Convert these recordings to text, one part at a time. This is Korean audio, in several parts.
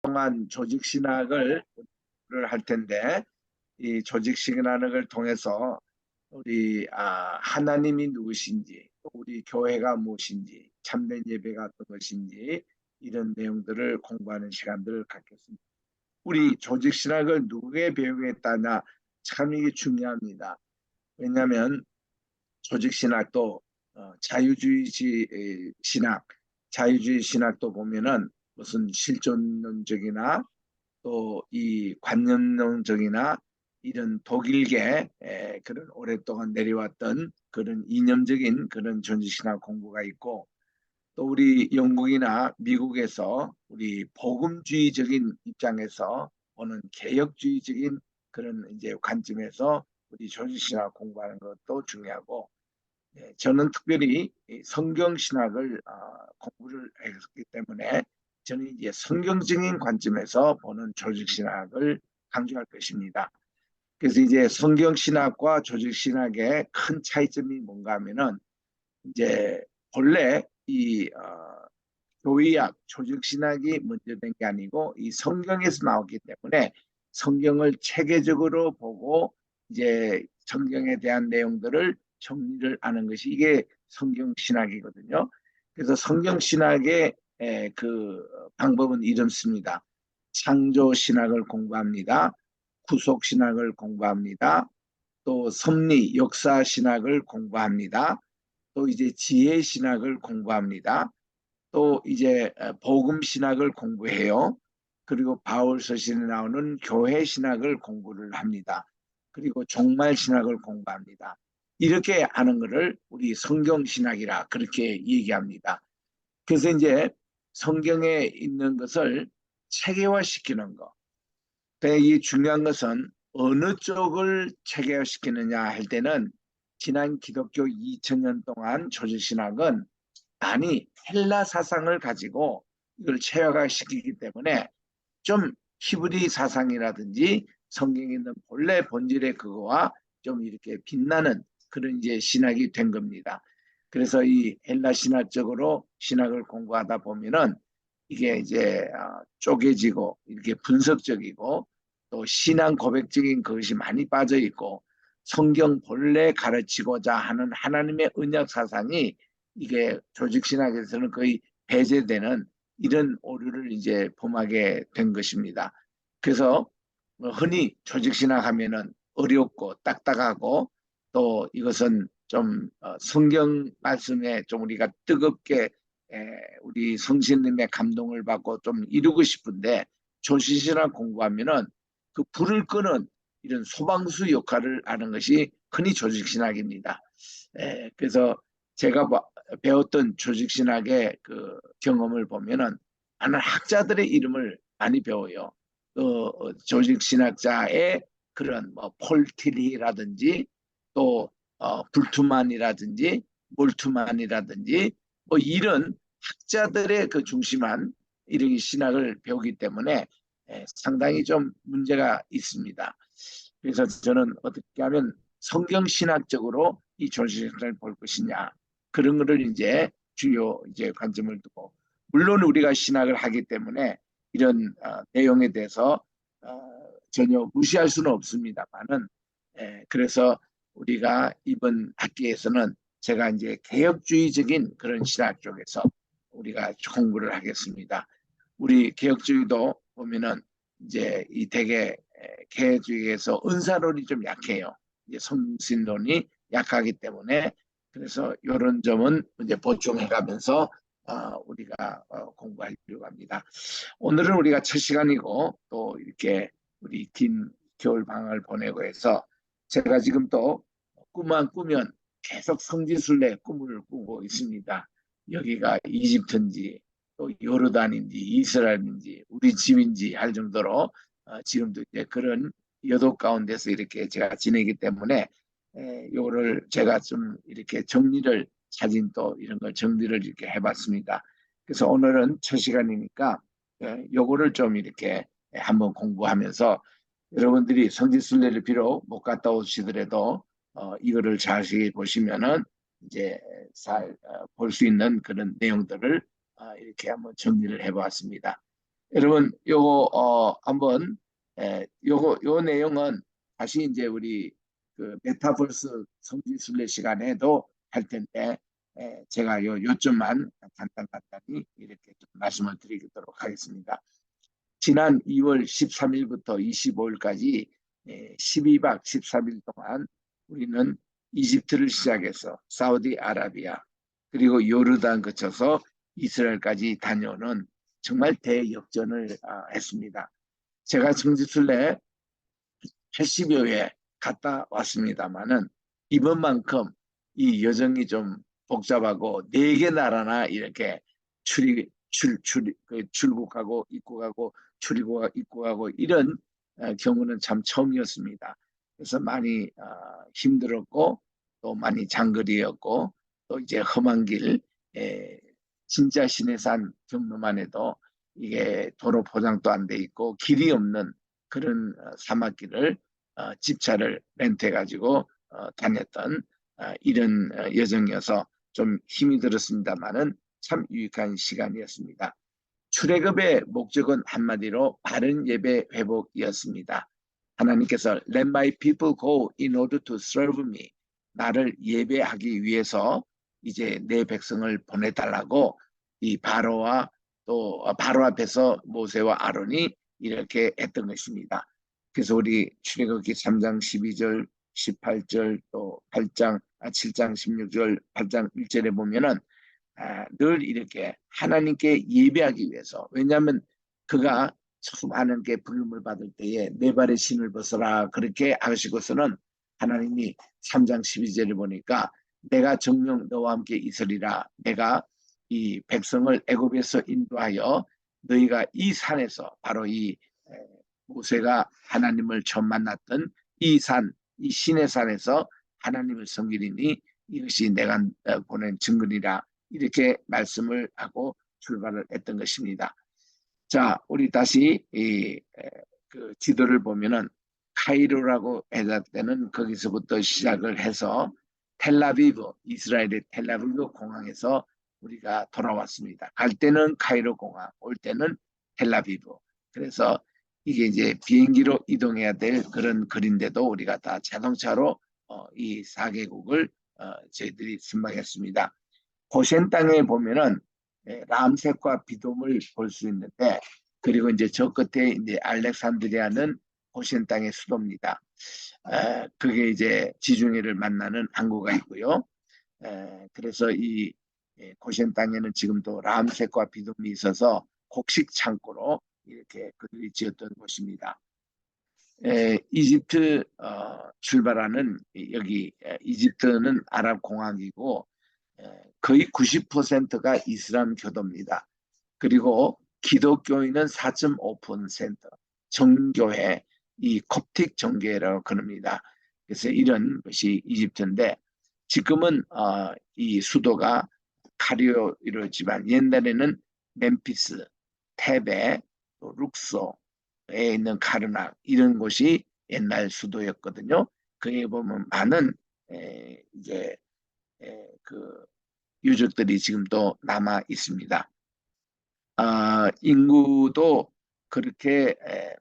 동안 조직 신학을 할 텐데, 이 조직 신학을 통해서 우리 하나님이 누구신지, 또 우리 교회가 무엇인지, 참된 예배가 어떤 것인지 이런 내용들을 공부하는 시간들을 갖겠습니다. 우리 조직 신학을 누구에게 배우겠다냐, 참 이게 중요합니다. 왜냐하면 조직 신학도 자유주의 신학, 자유주의 신학도 보면은 무슨 실존론적이나 또 이 관념론적이나 이런 독일계 그런 오랫동안 내려왔던 그런 이념적인 그런 존재신학 공부가 있고, 또 우리 영국이나 미국에서 우리 복음주의적인 입장에서 오는 개혁주의적인 그런 이제 관점에서 우리 존재신학 공부하는 것도 중요하고, 저는 특별히 성경신학을 공부를 했기 때문에 저는 이제 성경적인 관점에서 보는 조직신학을 강조할 것입니다. 그래서 이제 성경신학과 조직신학의 큰 차이점이 뭔가 하면은, 이제 본래 이 교의학, 조직신학이 먼저 된 게 아니고 이 성경에서 나왔기 때문에 성경을 체계적으로 보고 이제 성경에 대한 내용들을 정리를 하는 것이 이게 성경신학이거든요. 그래서 성경신학의 그 방법은 이렇습니다. 창조신학을 공부합니다. 구속신학을 공부합니다. 또 섭리, 역사신학을 공부합니다. 또 이제 지혜신학을 공부합니다. 또 이제 복음 신학을 공부해요. 그리고 바울 서신에 나오는 교회 신학을 공부를 합니다. 그리고 종말 신학을 공부합니다. 이렇게 하는 것을 우리 성경 신학이라 그렇게 얘기합니다. 그래서 이제 성경에 있는 것을 체계화시키는 거. 이 중요한 것은 어느 쪽을 체계화시키느냐 할 때는, 지난 기독교 2000년 동안 조직신학은 많이 헬라 사상을 가지고 이걸 체화시키기 때문에 좀 히브리 사상이라든지 성경에 있는 본래 본질의 그거와 좀 이렇게 빛나는 그런 이제 신학이 된 겁니다. 그래서 이 헬라 신학적으로 신학을 공부하다 보면은 이게 이제 쪼개지고 이렇게 분석적이고 또 신앙 고백적인 것이 많이 빠져 있고, 성경 본래 가르치고자 하는 하나님의 언약 사상이 이게 조직 신학에서는 거의 배제되는 이런 오류를 이제 범하게 된 것입니다. 그래서 흔히 조직 신학 하면은 어렵고 딱딱하고, 또 이것은 좀 성경 말씀에 좀 우리가 뜨겁게 우리 성신님의 감동을 받고 좀 이루고 싶은데, 조직 신학 공부하면은 그 불을 끄는 이런 소방수 역할을 하는 것이 흔히 조직 신학입니다. 그래서 제가 배웠던 조직신학의 그 경험을 보면은 나는 학자들의 이름을 많이 배워요. 조직신학자의 그런 뭐 폴티리라든지 또 불투만이라든지 몰투만이라든지 뭐 이런 학자들의 그 중심한 이런 신학을 배우기 때문에 상당히 좀 문제가 있습니다. 그래서 저는 어떻게 하면 성경신학적으로 이 조직신학을 볼 것이냐, 그런 거를 이제 주요 이제 관점을 두고, 물론 우리가 신학을 하기 때문에 이런 내용에 대해서 전혀 무시할 수는 없습니다만은, 그래서 우리가 이번 학기에서는 제가 이제 개혁주의적인 그런 신학 쪽에서 우리가 공부를 하겠습니다. 우리 개혁주의도 보면은 이제 이 대개 개혁주의에서 은사론이 좀 약해요. 이제 성신론이 약하기 때문에, 그래서 이런 점은 이제 보충해가면서 우리가 공부하려고 합니다. 오늘은 우리가 첫 시간이고 또 이렇게 우리 긴 겨울 방학을 보내고 해서 제가 지금 또 꿈만 꾸면 계속 성지순례 꿈을 꾸고 있습니다. 여기가 이집트인지 또 요르단인지 이스라엘인지 우리 집인지 할 정도로 지금도 이제 그런 여독 가운데서 이렇게 제가 지내기 때문에 요거를 제가 좀 이렇게 정리를, 사진 또 이런 걸 정리를 이렇게 해봤습니다. 그래서 오늘은 첫 시간이니까 요거를 좀 이렇게 한번 공부하면서, 여러분들이 성지순례를 비록 못 갔다 오시더라도 이거를 자세히 보시면은 이제 잘 볼 수 있는 그런 내용들을 이렇게 한번 정리를 해보았습니다. 여러분, 한번, 요 내용은 다시 이제 우리 그 메타버스 성지순례 시간에도 할 텐데, 제가 요점만 간단히 이렇게 좀 말씀을 드리도록 하겠습니다. 지난 2월 13일부터 25일까지 12박 13일 동안 우리는 이집트를 시작해서 사우디아라비아 그리고 요르단 거쳐서 이스라엘까지 다녀오는 정말 대역전을 했습니다. 제가 성지순례 80여 회 갔다 왔습니다만은 이번만큼 이 여정이 좀 복잡하고 네 개 나라나 이렇게 출국하고 입국하고 출국하고 입국하고 이런 경우는 참 처음이었습니다. 그래서 많이 힘들었고 또 많이 장거리였고 또 이제 험한 길 진짜 시내산 경로만 해도 이게 도로 포장도 안 돼 있고 길이 없는 그런 사막길을 집차를 렌트해가지고 다녔던 이런 여정이어서 좀 힘이 들었습니다만은 참 유익한 시간이었습니다. 출애굽의 목적은 한마디로 바른 예배 회복이었습니다. 하나님께서 Let my people go in order to serve me. 나를 예배하기 위해서 이제 내 백성을 보내달라고 이 바로와 또 바로 앞에서 모세와 아론이 이렇게 했던 것입니다. 그래서 우리 출애굽기 3장 12절, 18절 또 7장 16절, 8장 1절에 보면은 늘 이렇게 하나님께 예배하기 위해서 왜냐하면 그가 처음 하나님께 부름을 받을 때에 내 발의 신을 벗어라 그렇게 하시고서는 하나님이 3장 12절을 보니까 내가 정녕 너와 함께 있으리라 내가 이 백성을 애굽에서 인도하여 너희가 이 산에서 바로 이 모세가 하나님을 처음 만났던 이 산, 이 신의 산에서 하나님을 섬기리니 이것이 내가 보낸 증거니라 이렇게 말씀을 하고 출발을 했던 것입니다. 자, 우리 다시 그 지도를 보면은 카이로라고 해당되는 거기서부터 시작을 해서 텔라비브, 이스라엘의 텔라비브 공항에서 우리가 돌아왔습니다. 갈 때는 카이로 공항, 올 때는 텔라비브. 그래서 이게 이제 비행기로 이동해야 될 그런 거리인데도 우리가 다 자동차로 이 4개국을 저희들이 순방했습니다. 고센 땅에 보면은 람셋과 비돔을 볼 수 있는데 그리고 이제 저 끝에 이제 알렉산드리아는 고센 땅의 수도입니다. 그게 이제 지중해를 만나는 항구가 있고요. 그래서 이 고센 땅에는 지금도 람셋과 비돔이 있어서 곡식 창고로 이렇게 그들이 지었던 곳입니다. 이집트 출발하는 여기 이집트는 아랍 공화국이고 거의 90%가 이슬람 교도입니다. 그리고 기독교인은 4.5%, 정교회, 이 콥틱 정교회라고 그럽니다. 그래서 이런 것이 이집트인데 지금은 이 수도가 카이로이지만 옛날에는 멤피스, 테베, 또 룩소에 있는 카르낙 이런 곳이 옛날 수도였거든요. 거기에 보면 많은 이제 그 유적들이 지금도 남아 있습니다. 인구도 그렇게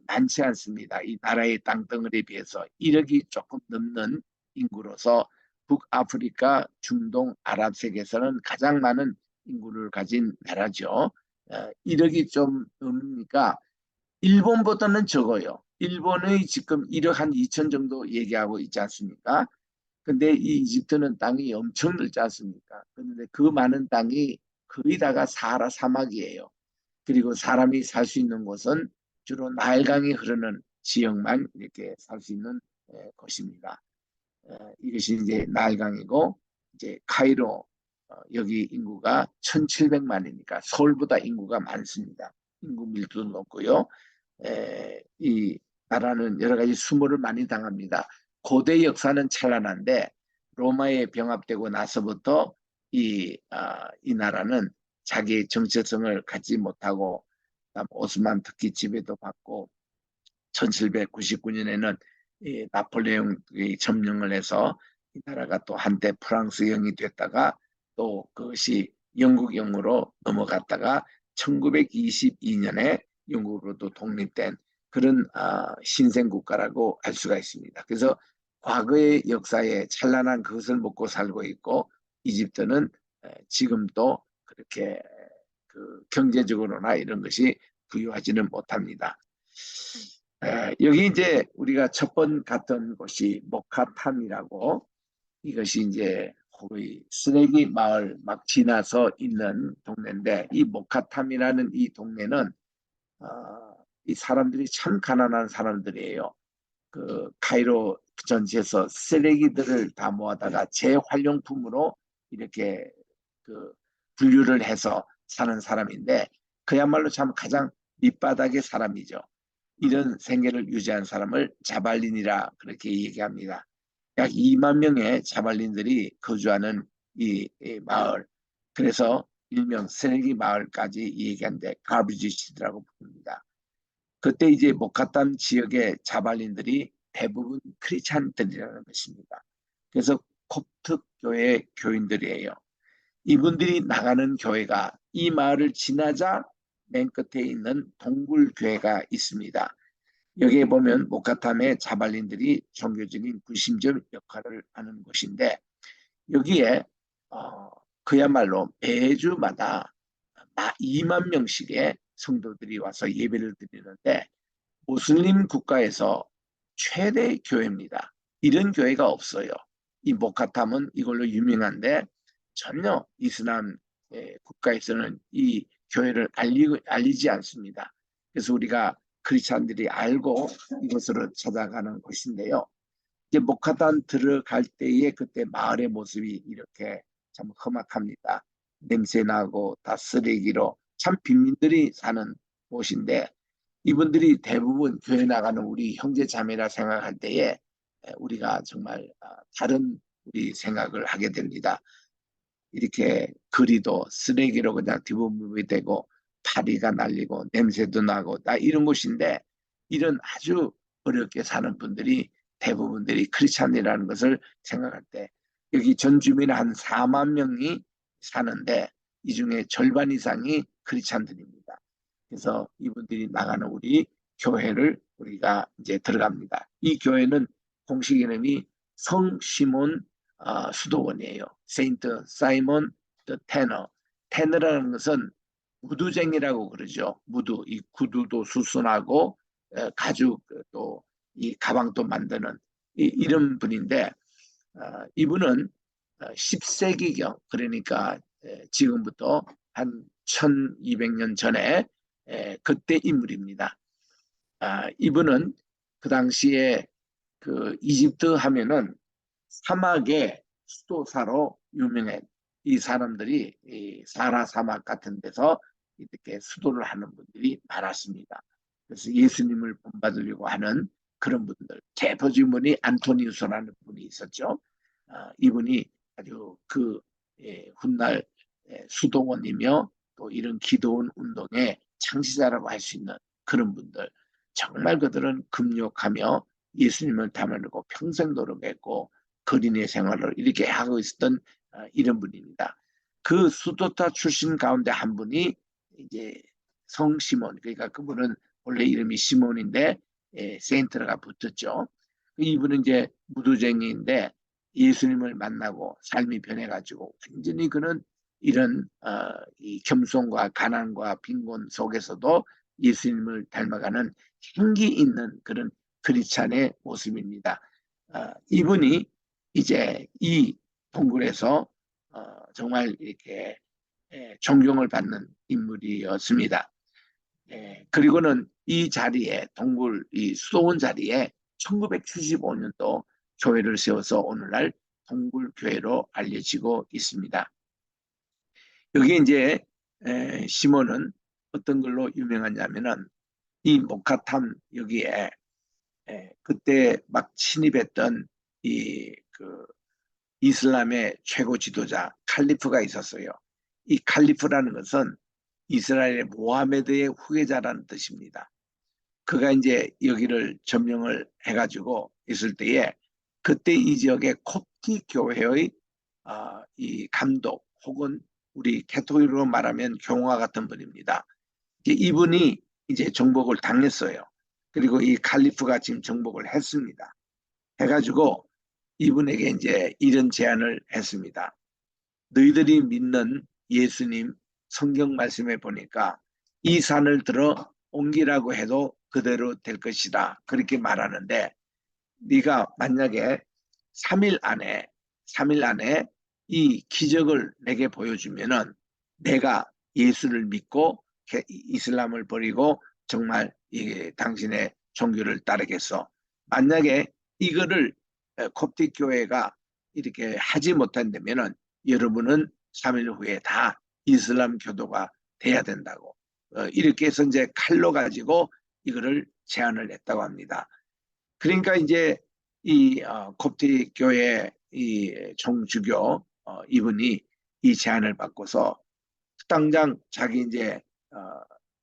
많지 않습니다. 이 나라의 땅덩어리에 비해서 1억이 조금 넘는 인구로서 북아프리카, 중동, 아랍 세계에서는 가장 많은 인구를 가진 나라죠. 1억이 좀 넘으니까 일본보다는 적어요. 일본의 지금 1억 한 2천 정도 얘기하고 있지 않습니까? 근데 이 이집트는 땅이 엄청 넓지 않습니까? 그런데 그 많은 땅이 거의 다가 사하라 사막이에요. 그리고 사람이 살 수 있는 곳은 주로 나일강이 흐르는 지역만 이렇게 살 수 있는 곳입니다. 이것이 이제 나일강이고 이제 카이로 여기 인구가 1,700만이니까 서울보다 인구가 많습니다. 인구 밀도도 높고요. 이 나라는 여러 가지 수모를 많이 당합니다. 고대 역사는 찬란한데 로마에 병합되고 나서부터 이 나라는 자기의 정체성을 갖지 못하고 오스만 터키 지배도 받고 1799년에는 나폴레옹이 점령을 해서 이 나라가 또 한때 프랑스형이 됐다가 또 그것이 영국형으로 넘어갔다가 1922년에 영국으로도 독립된 그런 신생 국가라고 할 수가 있습니다. 그래서 과거의 역사에 찬란한 그것을 먹고 살고 있고 이집트는 지금도 그렇게 그 경제적으로나 이런 것이 부유하지는 못합니다. 여기 이제 우리가 첫 번 갔던 곳이 모카탐이라고 이것이 이제 거의 쓰레기 마을 막 지나서 있는 동네인데 이 모카탐이라는 이 동네는 이 사람들이 참 가난한 사람들이에요. 그 카이로 전지에서 쓰레기들을 다 모아다가 재활용품으로 이렇게 그 분류를 해서 사는 사람인데 그야말로 참 가장 밑바닥의 사람이죠. 이런 생계를 유지한 사람을 자발린이라 그렇게 얘기합니다. 약 2만 명의 자발린들이 거주하는 이 마을. 그래서 일명 쓰레기 마을까지 얘기하는데 가비지 시티라고 부릅니다. 그때 이제 모카탐 지역의 자발린들이 대부분 크리스찬들이라는 것입니다. 그래서 콥트 교회 교인들이에요. 이분들이 나가는 교회가 이 마을을 지나자 맨 끝에 있는 동굴교회가 있습니다. 여기에 보면 모카탐의 자발린들이 종교적인 구심점 역할을 하는 곳인데 여기에 그야말로 매주마다 2만 명씩의 성도들이 와서 예배를 드리는데 무슬림 국가에서 최대 교회입니다. 이런 교회가 없어요. 이 모카탐은 이걸로 유명한데 전혀 이슬람 국가에서는 이 교회를 알리지 않습니다. 그래서 우리가 크리스찬들이 알고 이곳으로 찾아가는 곳인데요. 이제 모카탐 들어갈 때에 그때 마을의 모습이 이렇게 참 험악합니다. 냄새나고 다 쓰레기로 참 빈민들이 사는 곳인데 이분들이 대부분 교회 나가는 우리 형제 자매라 생각할 때에 우리가 정말 다른 우리 생각을 하게 됩니다. 이렇게 거리도 쓰레기로 그냥 뒤범벅이 되고 파리가 날리고 냄새도 나고 다 이런 곳인데 이런 아주 어렵게 사는 분들이 대부분들이 크리스찬이라는 것을 생각할 때 여기 전 주민 한 4만 명이 사는데 이 중에 절반 이상이 크리스찬들입니다. 그래서 이분들이 나가는 우리 교회를 우리가 이제 들어갑니다. 이 교회는 공식 이름이 성 시몬 수도원이에요. 세인트 사이먼 더 테너. 테너라는 것은 무두쟁이라고 그러죠. 무두, 이 구두도 수순하고 가죽 또 이 가방도 만드는 이런 분인데 이분은 10세기경 그러니까 지금부터 한 1200년 전에 그때 인물입니다. 이분은 그 당시에 그 이집트 하면은 사막의 수도사로 유명해. 이 사람들이 이 사라 사막 같은 데서 이렇게 수도를 하는 분들이 많았습니다. 그래서 예수님을 본받으려고 하는 그런 분들. 대표주문이 안토니우스라는 분이 있었죠. 이분이 아주 그 훗날 수도원이며 또 이런 기도원 운동의 창시자라고 할 수 있는 그런 분들. 정말 그들은 금욕하며 예수님을 닮으려고 평생 노력했고 거린의 생활을 이렇게 하고 있었던 이런 분입니다. 그 수도타 출신 가운데 한 분이 이제 성 시몬, 그러니까 그분은 원래 이름이 시몬인데 세인트가 붙었죠. 이분은 이제 무도쟁이인데 예수님을 만나고 삶이 변해가지고 완전히 그는 이런 이 겸손과 가난과 빈곤 속에서도 예수님을 닮아가는 향기 있는 그런 크리스찬의 모습입니다. 이분이 이제 이 동굴에서 정말 이렇게 존경을 받는 인물이었습니다. 그리고는 이 자리에 동굴 이 수도원 자리에 1975년도 교회를 세워서 오늘날 동굴교회로 알려지고 있습니다. 여기 이제 시몬은 어떤 걸로 유명하냐면은 이 모카탐 여기에 그때 막 침입했던 이 그 이슬람의 최고 지도자 칼리프가 있었어요. 이 칼리프라는 것은 이스라엘의 모하메드의 후계자라는 뜻입니다. 그가 이제 여기를 점령을 해가지고 있을 때에 그때 이 지역의 콥티 교회의 이 감독 혹은 우리 캐토릭으로 말하면 교황 같은 분입니다. 이분이 이제 정복을 당했어요. 그리고 이 칼리프가 지금 정복을 했습니다. 해가지고 이분에게 이제 이런 제안을 했습니다. 너희들이 믿는 예수님 성경 말씀에 보니까 이 산을 들어 옮기라고 해도 그대로 될 것이다. 그렇게 말하는데 네가 만약에 3일 안에 3일 안에 이 기적을 내게 보여주면은 내가 예수를 믿고 이슬람을 버리고 정말 당신의 종교를 따르겠어. 만약에 이거를 콥틱 교회가 이렇게 하지 못한다면은 여러분은 3일 후에 다 이슬람 교도가 돼야 된다고. 이렇게 해서 이제 칼로 가지고 이거를 제안을 했다고 합니다. 그러니까 이제 이 콥틱 교회 이 총주교 이분이 이 제안을 받고서 당장 자기 이제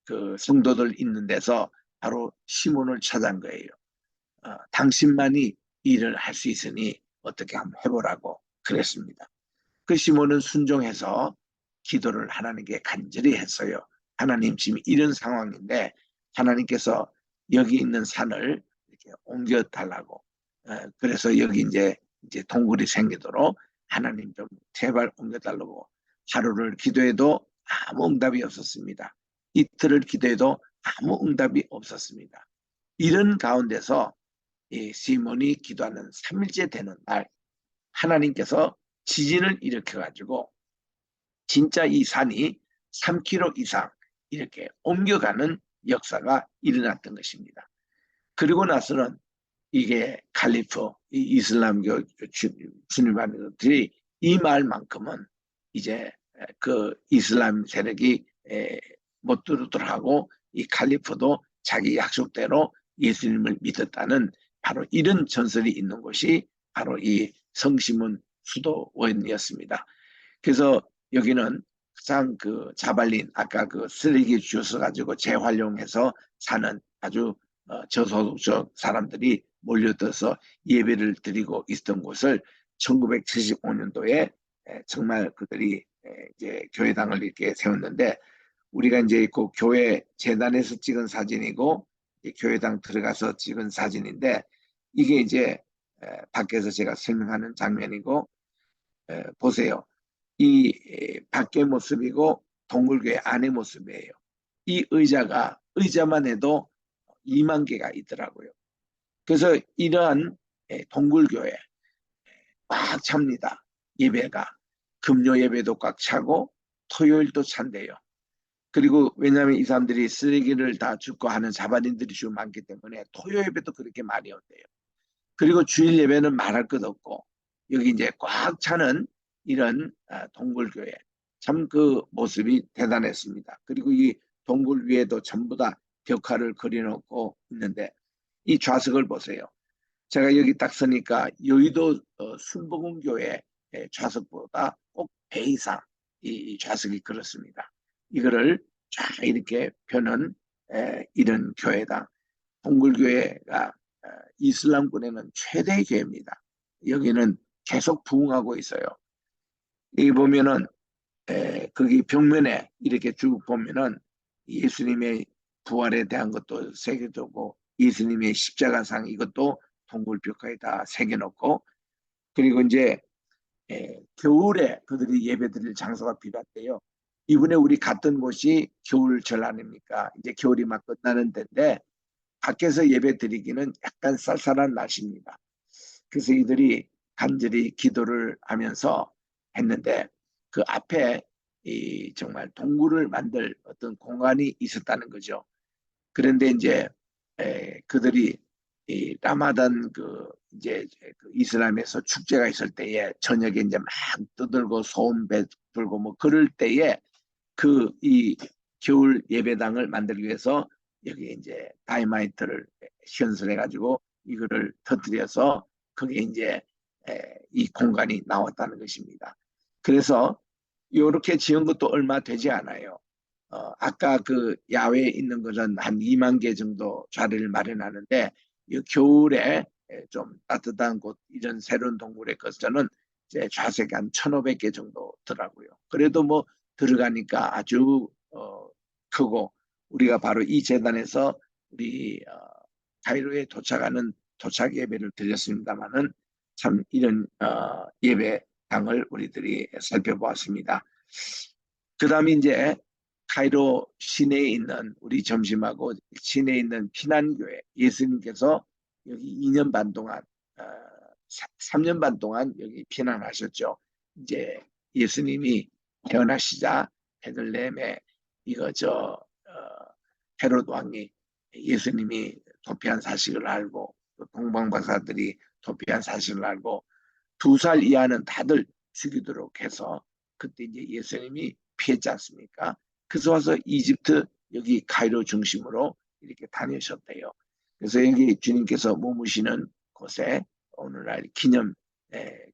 그 성도들 있는 데서 바로 시몬을 찾아간 거예요. 당신만이 일을 할 수 있으니 어떻게 한번 해보라고 그랬습니다. 그 시몬은 순종해서 기도를 하나님께 간절히 했어요. 하나님 지금 이런 상황인데 하나님께서 여기 있는 산을 이렇게 옮겨 달라고. 그래서 여기 이제 동굴이 생기도록 하나님 좀 제발 옮겨 달라고 하루를 기도해도 아무 응답이 없었습니다. 이틀을 기도해도 아무 응답이 없었습니다. 이런 가운데서 이 시몬이 기도하는 3일째 되는 날 하나님께서 지진을 일으켜가지고 진짜 이 산이 3km 이상 이렇게 옮겨가는 역사가 일어났던 것입니다. 그리고 나서는 이게 칼리프, 이 이슬람교 순위반들이 이 말만큼은 이제 그 이슬람 세력이 못 들어오더라고 이 칼리프도 자기 약속대로 예수님을 믿었다는 바로 이런 전설이 있는 곳이 바로 이 성시문 수도원이었습니다. 그래서 여기는 가장 그 자발린 아까 그 쓰레기 주워 가지고 재활용해서 사는 아주 저소득적 사람들이 몰려들어서 예배를 드리고 있던 곳을 1975년도에 정말 그들이 이제 교회당을 이렇게 세웠는데 우리가 이제 그 교회 재단에서 찍은 사진이고 교회당 들어가서 찍은 사진인데 이게 이제 밖에서 제가 설명하는 장면이고 보세요. 이 밖의 모습이고 동굴교회 안의 모습이에요. 이 의자만 해도 2만 개가 있더라고요. 그래서 이러한 동굴교회 꽉 찹니다. 예배가. 금요 예배도 꽉 차고 토요일도 찬대요. 그리고 왜냐하면 이 사람들이 쓰레기를 다 줍고 하는 자발인들이 좀 많기 때문에 토요 예배도 그렇게 많이 온대요. 그리고 주일 예배는 말할 것 없고 여기 이제 꽉 차는 이런 동굴교회 참 그 모습이 대단했습니다. 그리고 이 동굴 위에도 전부 다 벽화를 그려놓고 있는데 이 좌석을 보세요. 제가 여기 딱 서니까 여의도 순복음교회 좌석보다 꼭 배 이상 이 좌석이 그렇습니다. 이거를 쫙 이렇게 펴는 이런 교회다. 동굴교회가 이슬람권에는 최대 교회입니다. 여기는 계속 부흥하고 있어요. 여기 보면은 거기 벽면에 이렇게 쭉 보면은 예수님의 부활에 대한 것도 새겨두고 예수님의 십자가상 이것도 동굴벽화에 다 새겨놓고 그리고 이제 겨울에 그들이 예배드릴 장소가 필요한데요. 이번에 우리 갔던 곳이 겨울철 아닙니까? 이제 겨울이 막 끝나는 데인데 밖에서 예배 드리기는 약간 쌀쌀한 날씨입니다. 그래서 이들이 간절히 기도를 하면서 했는데 그 앞에 이 정말 동굴을 만들 어떤 공간이 있었다는 거죠. 그런데 이제 그들이 이 라마단 그 이제 그 이슬람에서 축제가 있을 때에 저녁에 이제 막 떠들고 소음 불고 뭐 그럴 때에 그 이 겨울 예배당을 만들기 위해서 여기 이제 다이마이트를 시연설해 가지고 이거를 터뜨려서 그게 이제 이 공간이 나왔다는 것입니다. 그래서 이렇게 지은 것도 얼마 되지 않아요. 아까 그 야외에 있는 것은 한 2만 개 정도 자리를 마련하는데 이 겨울에 좀 따뜻한 곳 이런 새로운 동굴의 것은 이제 좌석이 한 1,500개 정도 더라고요. 그래도 뭐 들어가니까 아주 크고 우리가 바로 이 재단에서 우리 카이로에 도착하는 도착 예배를 드렸습니다만은 참 이런 예배당을 우리들이 살펴보았습니다. 그 다음에 이제 카이로 시내에 있는 우리 점심하고 시내에 있는 피난교회, 예수님께서 여기 2년 반 동안 3년 반 동안 여기 피난하셨죠. 이제 예수님이 태어나시자 베들레헴에 이거 헤롯 왕이 예수님이 도피한 사실을 알고 또 동방박사들이 도피한 사실을 알고 2살 이하는 다들 죽이도록 해서 그때 이제 예수님이 피했지 않습니까? 그래서 와서 이집트 여기 카이로 중심으로 이렇게 다니셨대요. 그래서 여기 주님께서 머무시는 곳에 오늘날 기념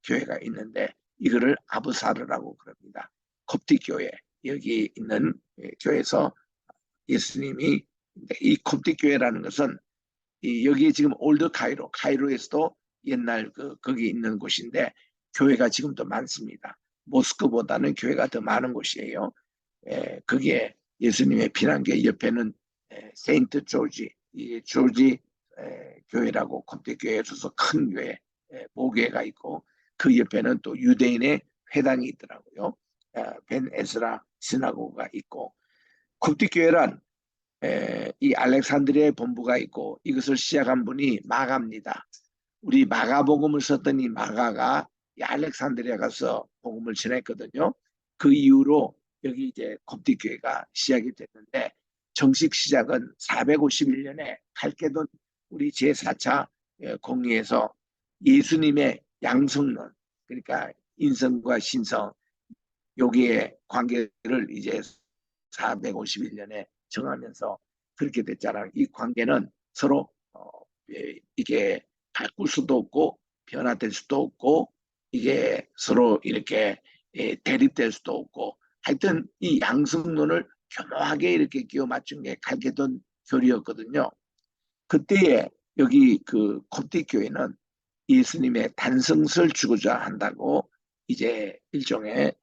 교회가 있는데 이거를 아부사르라고 그럽니다. koptic 교회 여기 있는 교회에서 예수님이 이 koptic 교회라는 것은 여기 지금 올드 카이로에서도 옛날 거기 있는 곳인데 교회가 지금도 많습니다. 모스크보다는 교회가 더 많은 곳이에요. 거기에 예수님의 피난교회 옆에는 세인트 조지, 이 조지 교회라고 koptic 교회에 있어서 큰 교회, 모교회가 있고 그 옆에는 또 유대인의 회당이 있더라고요. 벤 에스라 시나고가 있고 koptic 교회란 이 알렉산드리아의 본부가 있고 이것을 시작한 분이 마가입니다. 우리 마가복음을 썼던 이 마가가 이 알렉산드리아 가서 복음을 전했거든요. 그 이후로 여기 이제 koptic 교회가 시작이 됐는데 정식 시작은 451년에 칼케돈 우리 제4차 공의에서 예수님의 양성론 그러니까 인성과 신성 여기에 관계를 이제 451년에 정하면서 그렇게 됐잖아요. 이 관계는 서로 이게 바꿀 수도 없고 변화될 수도 없고 이게 서로 이렇게 대립될 수도 없고 하여튼 이 양성론을 교묘하게 이렇게 끼워 맞춘 게 칼케돈 교리였거든요. 그때에 여기 그 koptic 교회는 예수님의 단성설 주고자 한다고 이제 일종의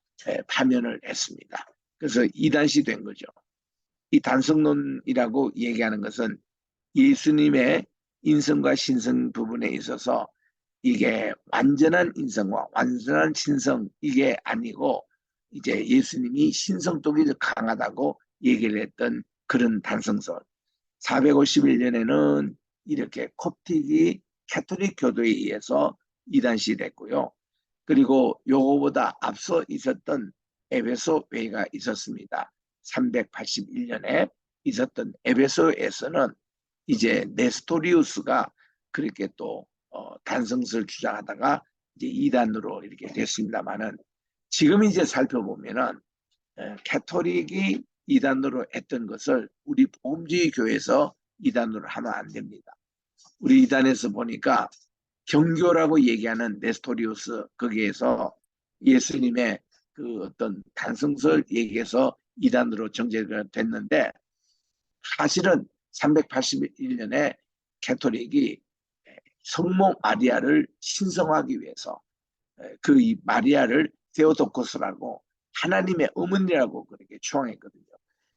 파면을 했습니다. 그래서 이단시 된 거죠. 이 단성론이라고 얘기하는 것은 예수님의 인성과 신성 부분에 있어서 이게 완전한 인성과 완전한 신성 이게 아니고 이제 예수님이 신성독이 강하다고 얘기를 했던 그런 단성설. 451년에는 이렇게 콥틱이 캐톨릭 교도에 의해서 이단시 됐고요. 그리고 요거보다 앞서 있었던 에베소 회의가 있었습니다. 381년에 있었던 에베소에서는 이제 네스토리우스가 그렇게 또 단성설 주장하다가 이제 이단으로 이렇게 됐습니다만은 지금 이제 살펴보면은 캐톨릭이 이단으로 했던 것을 우리 복음주의 교회에서 이단으로 하면 안 됩니다. 우리 이단에서 보니까 경교라고 얘기하는 네스토리우스 거기에서 예수님의 그 어떤 단성설 얘기해서 이단으로 정제가 됐는데 사실은 381년에 캐톨릭이 성모 마리아를 신성하기 위해서 그 마리아를 데오도코스라고 하나님의 어머니라고 그렇게 추앙했거든요.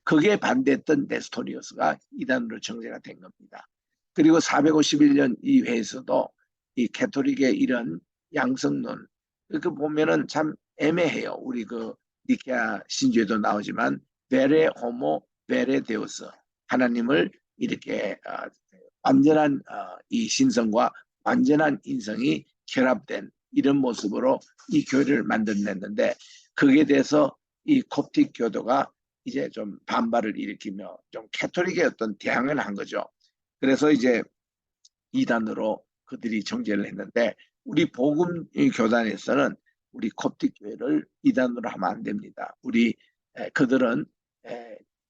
그게 반대했던 네스토리우스가 이단으로 정제가 된 겁니다. 그리고 451년 이회에서도 이 캐톨릭의 이런 양성론 그 보면은 참 애매해요. 우리 그 니케아 신조에도 나오지만 베레 호모 베레 데우스 하나님을 이렇게 완전한 이 신성과 완전한 인성이 결합된 이런 모습으로 이 교회를 만들어냈는데 거기에 대해서 이 koptic 교도가 이제 좀 반발을 일으키며 좀 캐톨릭의 어떤 대항을 한 거죠. 그래서 이제 이단으로 그들이 정제를 했는데 우리 복음 교단에서는 우리 koptic 교회를 이단으로 하면 안 됩니다. 우리 그들은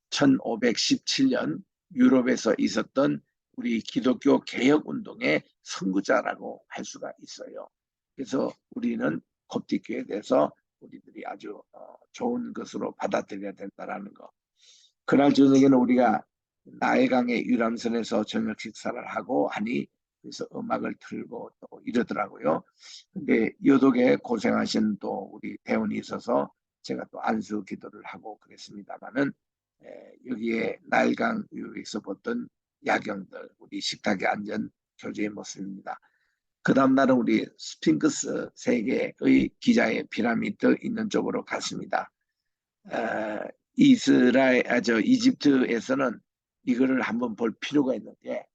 1517년 유럽에서 있었던 우리 기독교 개혁 운동의 선구자라고 할 수가 있어요. 그래서 우리는 koptic 교회에 대해서 우리들이 아주 좋은 것으로 받아들여야 된다라는 거. 그날 저녁에는 우리가 나해강의 유람선에서 저녁 식사를 하고 하니 그래서 음악을 틀고 또 이러더라고요. 근데 여독에 고생하신 또 우리 대원이 있어서 제가 또 안수 기도를 하고 그랬습니다만은 여기에 나일강 유역에서 봤던 야경들, 우리 식탁의 안전 교주의 모습입니다. 그 다음 날은 우리 스핑크스 세계의 기자의 피라미드 있는 쪽으로 갔습니다. 이집트에서는 이거를 한번 볼 필요가 있는데,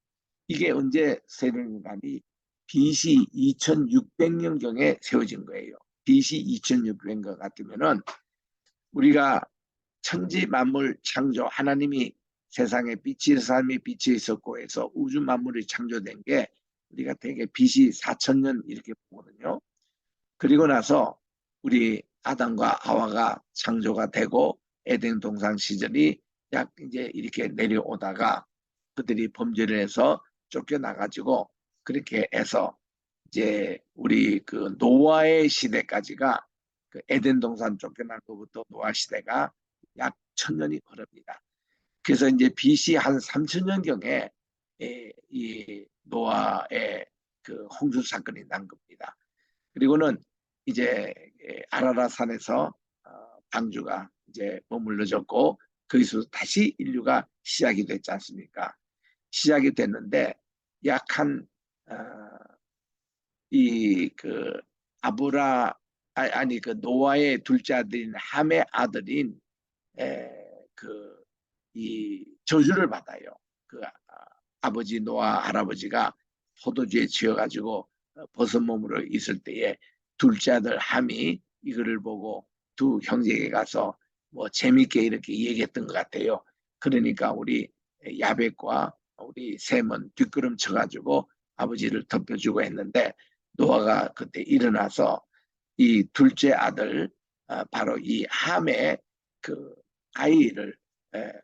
이게 언제 세련되는가니 BC 2600년경에 세워진 거예요. BC 2600년 같으면은 우리가 천지 만물 창조, 하나님이 세상에 빛이 삶이 빛이 있었고 해서 우주 만물이 창조된 게 우리가 대개 BC 4000년 이렇게 보거든요. 그리고 나서 우리 아담과 하와가 창조가 되고 에덴 동산 시절이 약 이제 이렇게 내려오다가 그들이 범죄를 해서 쫓겨나가지고 그렇게 해서 이제 우리 그 노아의 시대까지가 그 에덴 동산 쫓겨난 것부터 노아 시대가 약 1000년이 흐릅니다. 그래서 이제 BC 한 3000년경에 이 노아의 그 홍수 사건이 난 겁니다. 그리고는 이제 아라라산에서 방주가 이제 머물러졌고 거기서 다시 인류가 시작이 됐지 않습니까? 시작이 됐는데 약한 이 그 아브라 아니 그 노아의 둘째 아들인 함의 아들인 그 이 저주를 받아요. 그 아버지 노아 할아버지가 포도주에 취해가지고 버섯 몸으로 있을 때에 둘째 아들 함이 이거를 보고 두 형제에게 가서 뭐 재밌게 이렇게 얘기했던 것 같아요. 그러니까 우리 야벳과 우리 셈은 뒷걸음 쳐가지고 아버지를 덮여주고 했는데 노아가 그때 일어나서 이 둘째 아들 바로 이 함의 그 아이를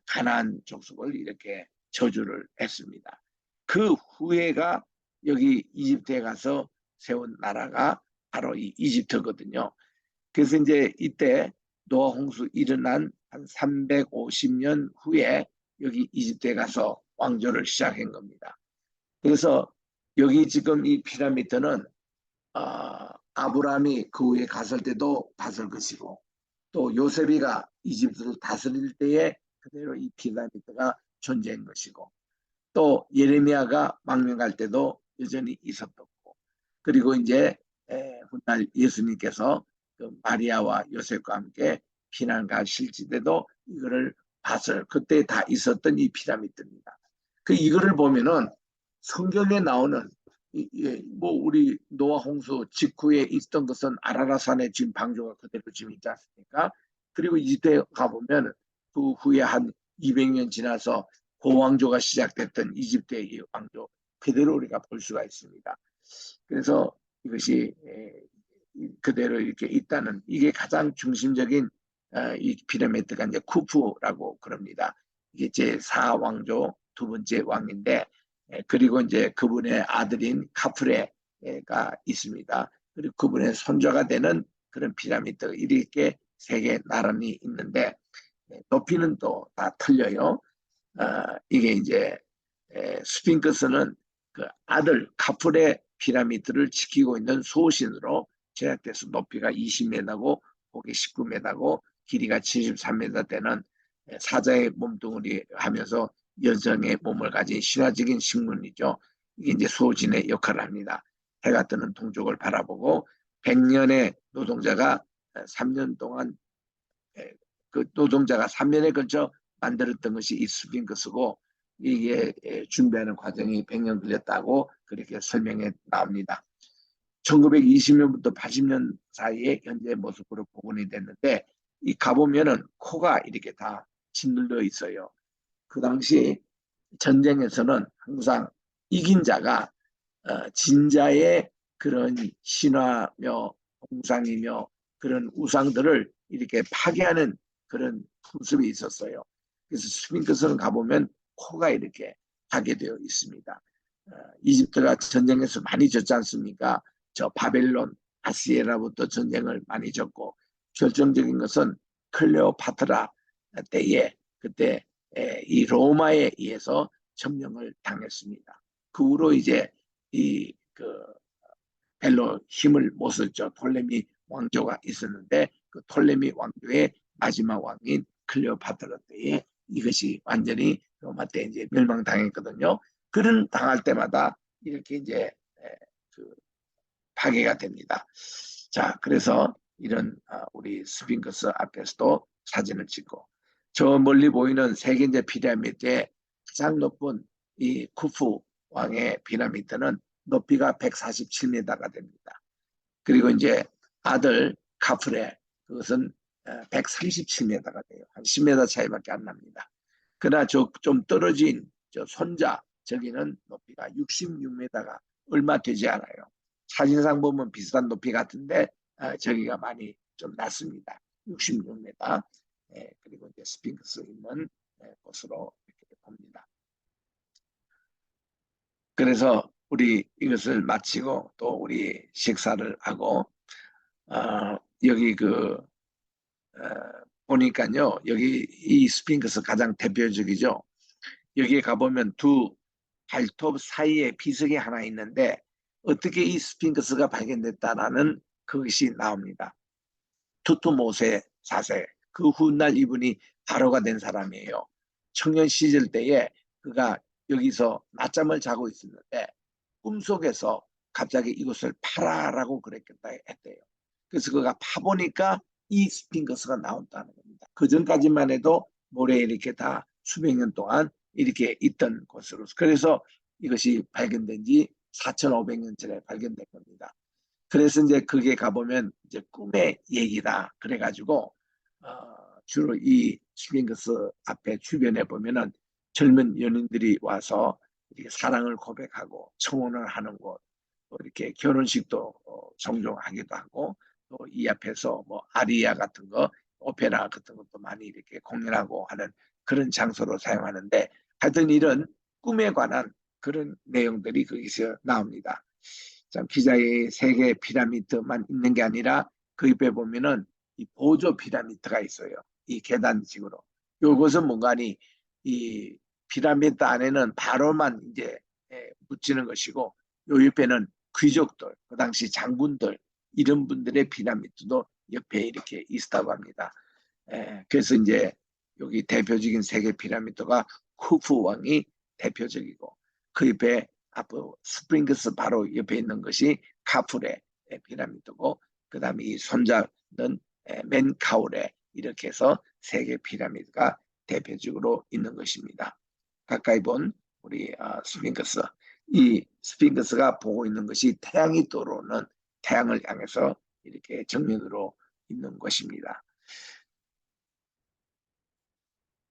가나안 족속을 이렇게 저주를 했습니다. 그 후에가 여기 이집트에 가서 세운 나라가 바로 이 이집트거든요. 그래서 이제 이때 노아 홍수 일어난 한 350년 후에 여기 이집트에 가서 왕조를 시작한 겁니다. 그래서 여기 지금 이 피라미드는 아브라함이 그 후에 갔을 때도 봤을 것이고 또 요셉이가 이집트를 다스릴 때에 그대로 이 피라미드가 존재한 것이고 또 예레미야가 망명할 때도 여전히 있었고 그리고 이제 훗날 예수님께서 그 마리아와 요셉과 함께 피난 가실 때도 이거를 봤을 그때 다 있었던 이 피라미드입니다. 그 이거를 보면은 성경에 나오는 뭐 우리 노아 홍수 직후에 있던 것은 아라라산에 지금 방주가 그대로 지금 있지 않습니까? 그리고 이집트에 가보면 그 후에 한 200년 지나서 고왕조가 시작됐던 이집트의 이 왕조 그대로 우리가 볼 수가 있습니다. 그래서 이것이 그대로 이렇게 있다는 이게 가장 중심적인 이 피라미드가 이제 쿠푸라고 그럽니다. 이게 제 4왕조 두 번째 왕인데 그리고 이제 그분의 아들인 카프레가 있습니다. 그리고 그분의 손자가 되는 그런 피라미드가 이렇게 세 개 나란히 있는데 높이는 또 다 틀려요. 이게 이제 스핑크스는 그 아들 카프레 피라미드를 지키고 있는 소신으로 제작돼서 높이가 20m고 폭이 19m고 길이가 73m 되는 사자의 몸뚱이리 하면서 여정의 몸을 가진 신화적인 식물이죠. 이게 이제 소진의 역할을 합니다. 해가 뜨는 동쪽을 바라보고 100년의 노동자가 3년 동안 그 노동자가 3년에 걸쳐 만들었던 것이 이 스핑크스고 이게 준비하는 과정이 100년 걸렸다고 그렇게 설명해 나옵니다. 1920년부터 80년 사이에 현재 모습으로 복원이 됐는데 이 가보면은 코가 이렇게 다 짓눌려 있어요. 그 당시 전쟁에서는 항상 이긴 자가 진자의 그런 신화며 공상이며 그런 우상들을 이렇게 파괴하는 그런 풍습이 있었어요. 그래서 스핑크스는 가보면 코가 이렇게 하게 되어 있습니다. 이집트가 전쟁에서 많이 졌지 않습니까? 저 바벨론, 아시에라부터 전쟁을 많이 졌고 결정적인 것은 클레오파트라 때에 그때 이 로마에 의해서 점령을 당했습니다. 그 후로 이제 이 그 별로 힘을 못 썼죠. 톨레미 왕조가 있었는데 그 톨레미 왕조의 마지막 왕인 클레오파트라 때에 이것이 완전히 로마 때 이제 멸망당했거든요. 그런 당할 때마다 이렇게 이제 그 파괴가 됩니다. 자, 그래서 이런 우리 스핑크스 앞에서도 사진을 찍고 저 멀리 보이는 세계인제 피라미드의 가장 높은 이 쿠프 왕의 피라미드는 높이가 147m가 됩니다. 그리고 이제 아들 카프레 그것은 137m가 돼요. 한 10m 차이밖에 안 납니다. 그러나 좀 떨어진 저 손자 저기는 높이가 66m가 얼마 되지 않아요. 사진상 보면 비슷한 높이 같은데 저기가 많이 좀 낮습니다. 66m. 그리고 이제 스핑크스 있는 곳으로 이렇게 봅니다. 그래서 우리 이것을 마치고 또 우리 식사를 하고 여기 보니까요 여기 이 스핑크스 가장 대표적이죠. 여기에 가보면 두 발톱 사이에 비석이 하나 있는데 어떻게 이 스핑크스가 발견됐다라는 그것이 나옵니다. 투투모세 4세 그 훗날 이분이 바로가 된 사람이에요. 청년 시절 때에 그가 여기서 낮잠을 자고 있었는데 꿈속에서 갑자기 이것을 파라라고 그랬겠다 했대요. 그래서 그가 파보니까 이 스핑크스가 나온다는 겁니다. 그 전까지만 해도 모래에 이렇게 다 수백 년 동안 이렇게 있던 곳으로. 그래서 이것이 발견된 지 4,500년 전에 발견된 겁니다. 그래서 이제 그게 가보면 이제 꿈의 얘기다. 그래가지고 주로 이 스핑크스 앞에 주변에 보면은 젊은 연인들이 와서 이렇게 사랑을 고백하고 청혼을 하는 곳, 또 이렇게 결혼식도 종종 하기도 하고, 또 이 앞에서 뭐 아리아 같은 거, 오페라 같은 것도 많이 이렇게 공연하고 하는 그런 장소로 사용하는데, 하여튼 이런 꿈에 관한 그런 내용들이 거기서 나옵니다. 참 기자의 세계 피라미드만 있는 게 아니라 그 옆에 보면은 이 보조 피라미드가 있어요. 이 계단식으로. 요것은 뭔가니 이 피라미드 안에는 바로만 이제 묻히는 것이고 요 옆에는 귀족들, 그 당시 장군들 이런 분들의 피라미드도 옆에 이렇게 있다고 합니다. 그래서 이제 여기 대표적인 세계 피라미드가 쿠프 왕이 대표적이고 그 옆에 앞으로 스프링크스 바로 옆에 있는 것이 카프레 피라미드고 그 다음에 이 손잡는 맨카우레 이렇게 해서 세계 피라미드가 대표적으로 있는 것입니다. 가까이 본 우리 스핑크스 이 스핑크스가 보고 있는 것이 태양이 떠오르는 태양을 향해서 이렇게 정면으로 있는 것입니다.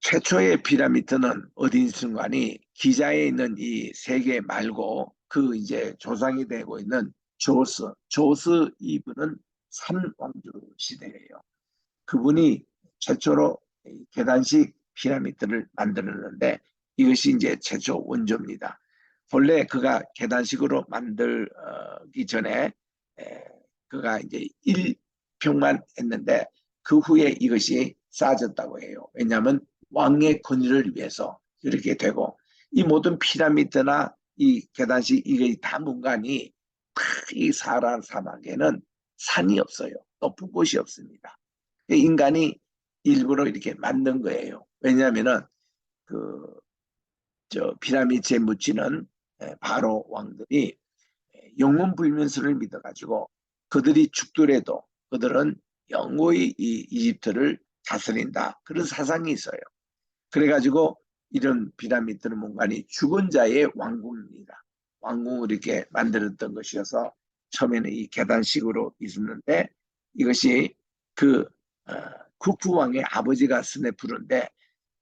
최초의 피라미드는 어디 있는가니 기자에 있는 이 세계 말고 그 이제 조상이 되고 있는 조스 이브는 삼왕조 시대예요. 그분이 최초로 계단식 피라미드를 만들었는데 이것이 이제 최초 원조입니다. 본래 그가 계단식으로 만들기 전에 그가 이제 1평만 했는데 그 후에 이것이 쌓아졌다고 해요. 왜냐하면 왕의 권위를 위해서 이렇게 되고 이 모든 피라미드나 이 계단식 이게 다 문간이 이 사하라 사막에는 산이 없어요. 높은 곳이 없습니다. 인간이 일부러 이렇게 만든 거예요. 왜냐하면은 저 피라미드에 묻히는 바로 왕들이 영원불면수를 믿어가지고 그들이 죽더라도 그들은 영원히 이 이집트를 다스린다. 그런 사상이 있어요. 그래가지고 이런 피라미드는 뭔가니 죽은 자의 왕궁입니다. 왕궁을 이렇게 만들었던 것이어서 처음에는 이 계단식으로 있었는데 이것이 그 쿠프 왕의 아버지가 스네프루인데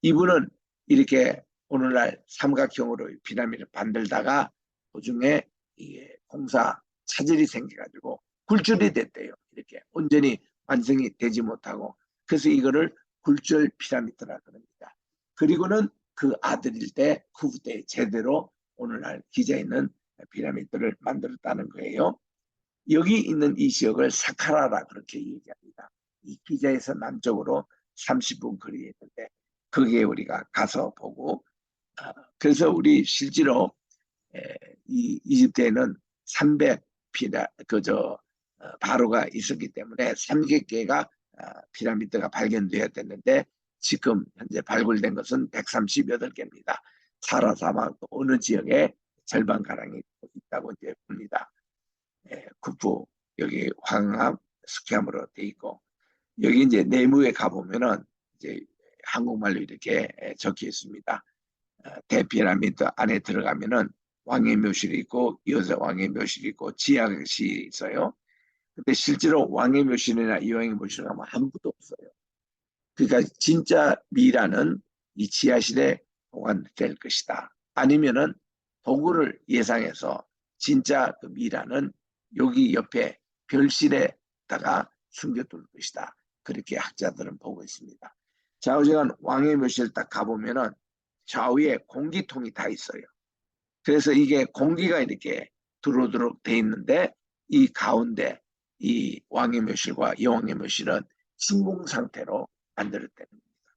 이분은 이렇게 오늘날 삼각형으로 피라미드를 만들다가 도중에 이게 공사 차질이 생겨가지고 굴절이 됐대요. 이렇게 온전히 완성이 되지 못하고 그래서 이거를 굴절 피라미드라 그럽니다. 그리고는 그 아들일 때 후부 때 제대로 오늘날 기자에 있는 피라미드를 만들었다는 거예요. 여기 있는 이 지역을 사카라라 그렇게 얘기합니다. 이 기자에서 남쪽으로 30분 거리에 있는데 거기에 우리가 가서 보고 그래서 우리 실제로 이 이집트에는 300 바로가 있었기 때문에 300개가 피라미드가 발견되었는데 지금 현재 발굴된 것은 138개입니다. 사하라 사막 어느 지역에 절반가량이 있다고 이제 봅니다. 국부 여기 황합 스캠으로 돼 있고, 여기 이제 내부에 가보면은 이제 한국말로 이렇게 적혀 있습니다. 대피라미드 안에 들어가면은 왕의 묘실이 있고 여자 왕의 묘실이 있고 지하실이 있어요. 근데 실제로 왕의 묘실이나 이왕의 묘실에 가면 아무것도 없어요. 그러니까 진짜 미라는 이 지하실에 보관될 것이다. 아니면은 도구를 예상해서 진짜 그 미라는 여기 옆에 별실에다가 숨겨둘 것이다. 그렇게 학자들은 보고 있습니다. 좌우지간 왕의 묘실 딱 가보면은 좌우에 공기통이 다 있어요. 그래서 이게 공기가 이렇게 들어오도록 돼 있는데, 이 가운데 이 왕의 묘실과 여왕의 묘실은 진공 상태로 만들었다는 겁니다.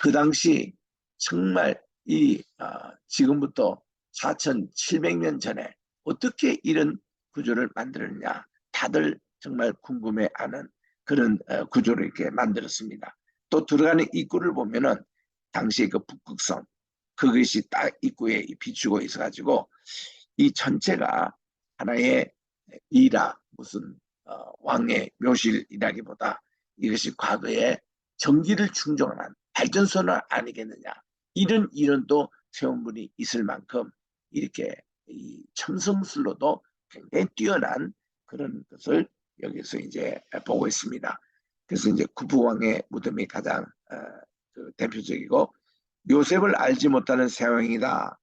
그 당시 정말 지금부터 4,700년 전에 어떻게 이런 구조를 만들었냐, 다들 정말 궁금해하는 그런 구조를 이렇게 만들었습니다. 또 들어가는 입구를 보면은 당시 그 북극성, 그것이 딱 입구에 비추고 있어가지고 이 전체가 하나의 무슨 왕의 묘실이라기보다 이것이 과거에 전기를 충전한 발전소는 아니겠느냐, 이런 이론도 세운 분이 있을 만큼 이렇게 이 첨성술로도 굉장히 뛰어난 그런 것을 여기서 이제 보고 있습니다. 그래서 이제 구부왕의 무덤이 가장 그 대표적이고, 요셉을 알지 못하는 세왕이다.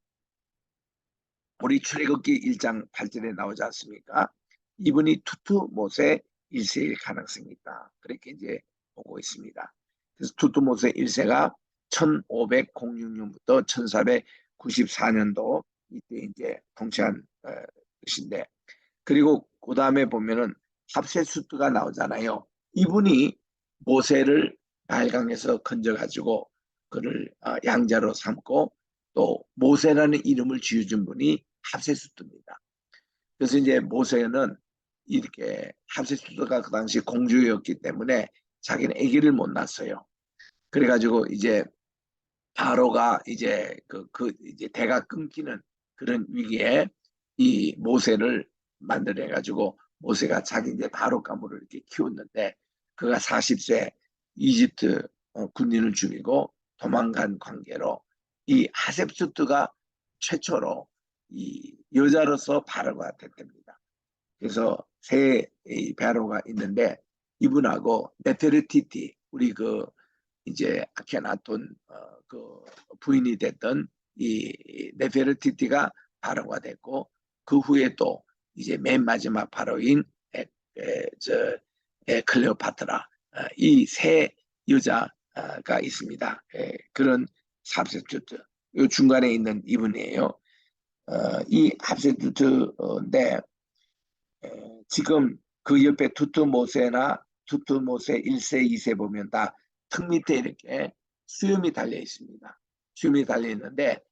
우리 출애굽기 1장 8절에 나오지 않습니까? 이분이 투투모세 1세일 가능성이 있다. 그렇게 이제 보고 있습니다. 그래서 투투모세 1세가 1506년부터 1494년도 이때 이제 통치한 것인데, 그리고 그 다음에 보면은 합세수트가 나오잖아요. 이분이 모세를 나일강에서 건져가지고 그를 양자로 삼고 또 모세라는 이름을 지어준 분이 합세수트입니다. 그래서 이제 모세는 이렇게 합세수트가 그 당시 공주였기 때문에 자기는 아기를 못 낳았어요. 그래가지고 이제 바로가 이제 이제 대가 끊기는 그런 위기에 이 모세를 만들어가지고 모세가 자기 이제 바로 가문을 이렇게 키웠는데, 그가 40세 이집트 군인을 죽이고 도망간 관계로 이 하셉수트가 최초로 이 여자로서 바로가 됐답니다. 그래서 세 바로가 있는데, 이분하고 네페르티티, 우리 이제 아케나톤 그 부인이 됐던 이 네페르티티가 바로가 됐고, 그 후에 또 이제 맨 마지막 바로인 클레오파트라, 이 세 여자가 있습니다. 그런 합세투트, 요 중간에 있는 이분이에요. 이 합세투트인데 지금 그 옆에 투투모세나 투투모세 1세, 2세 보면 다 턱 밑에 이렇게 수염이 달려 있습니다. 수염이 달려 있는데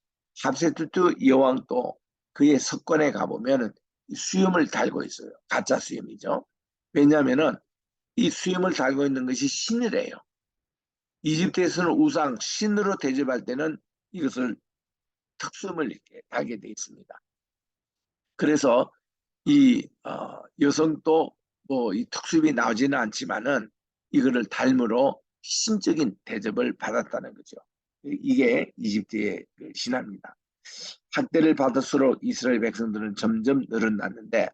합세투투 여왕도 그의 석권에 가보면 수염을 달고 있어요. 가짜 수염이죠. 왜냐하면 이 수염을 달고 있는 것이 신이래요. 이집트에서는 우상, 신으로 대접할 때는 이것을 턱수염을 이렇게 달게 돼 있습니다. 그래서 이 여성도 뭐 이 특수입이 나오지는 않지만은 이거를 닮으로 신적인 대접을 받았다는 거죠. 이게 이집트의 그 신화입니다. 학대를 받을수록 이스라엘 백성들은 점점 늘어났는데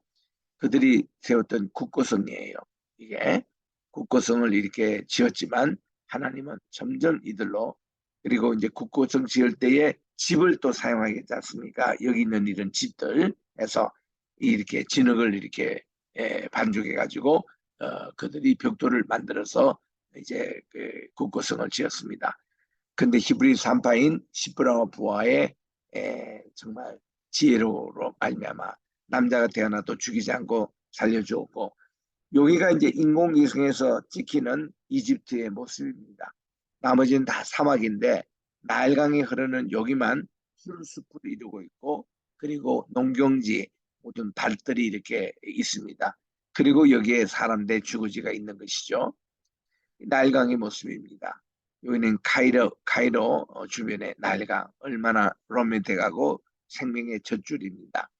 그들이 세웠던 국고성이에요. 이게 국고성을 이렇게 지었지만 하나님은 점점 이들로, 그리고 이제 국고성 지을 때에 집을 또 사용하겠지 않습니까? 여기 있는 이런 집들 해서 이렇게 진흙을 이렇게 반죽해 가지고 그들이 벽돌을 만들어서 이제 그 국고성을 지었습니다. 근데 히브리 산파인 시브라와 부하의 정말 지혜로로 말미암아 남자가 태어나도 죽이지 않고 살려주었고, 여기가 이제 인공위성에서 찍히는 이집트의 모습입니다. 나머지는 다 사막인데 나일강이 흐르는 여기만 푸른 숲을 이루고 있고, 그리고 농경지 모든 밭들이 이렇게 있습니다. 그리고 여기에 사람들의 주거지가 있는 것이죠. 나일강의 모습입니다. 여기는 카이로 주변의 나일강 얼마나 로맨틱하고 생명의 젖줄입니다.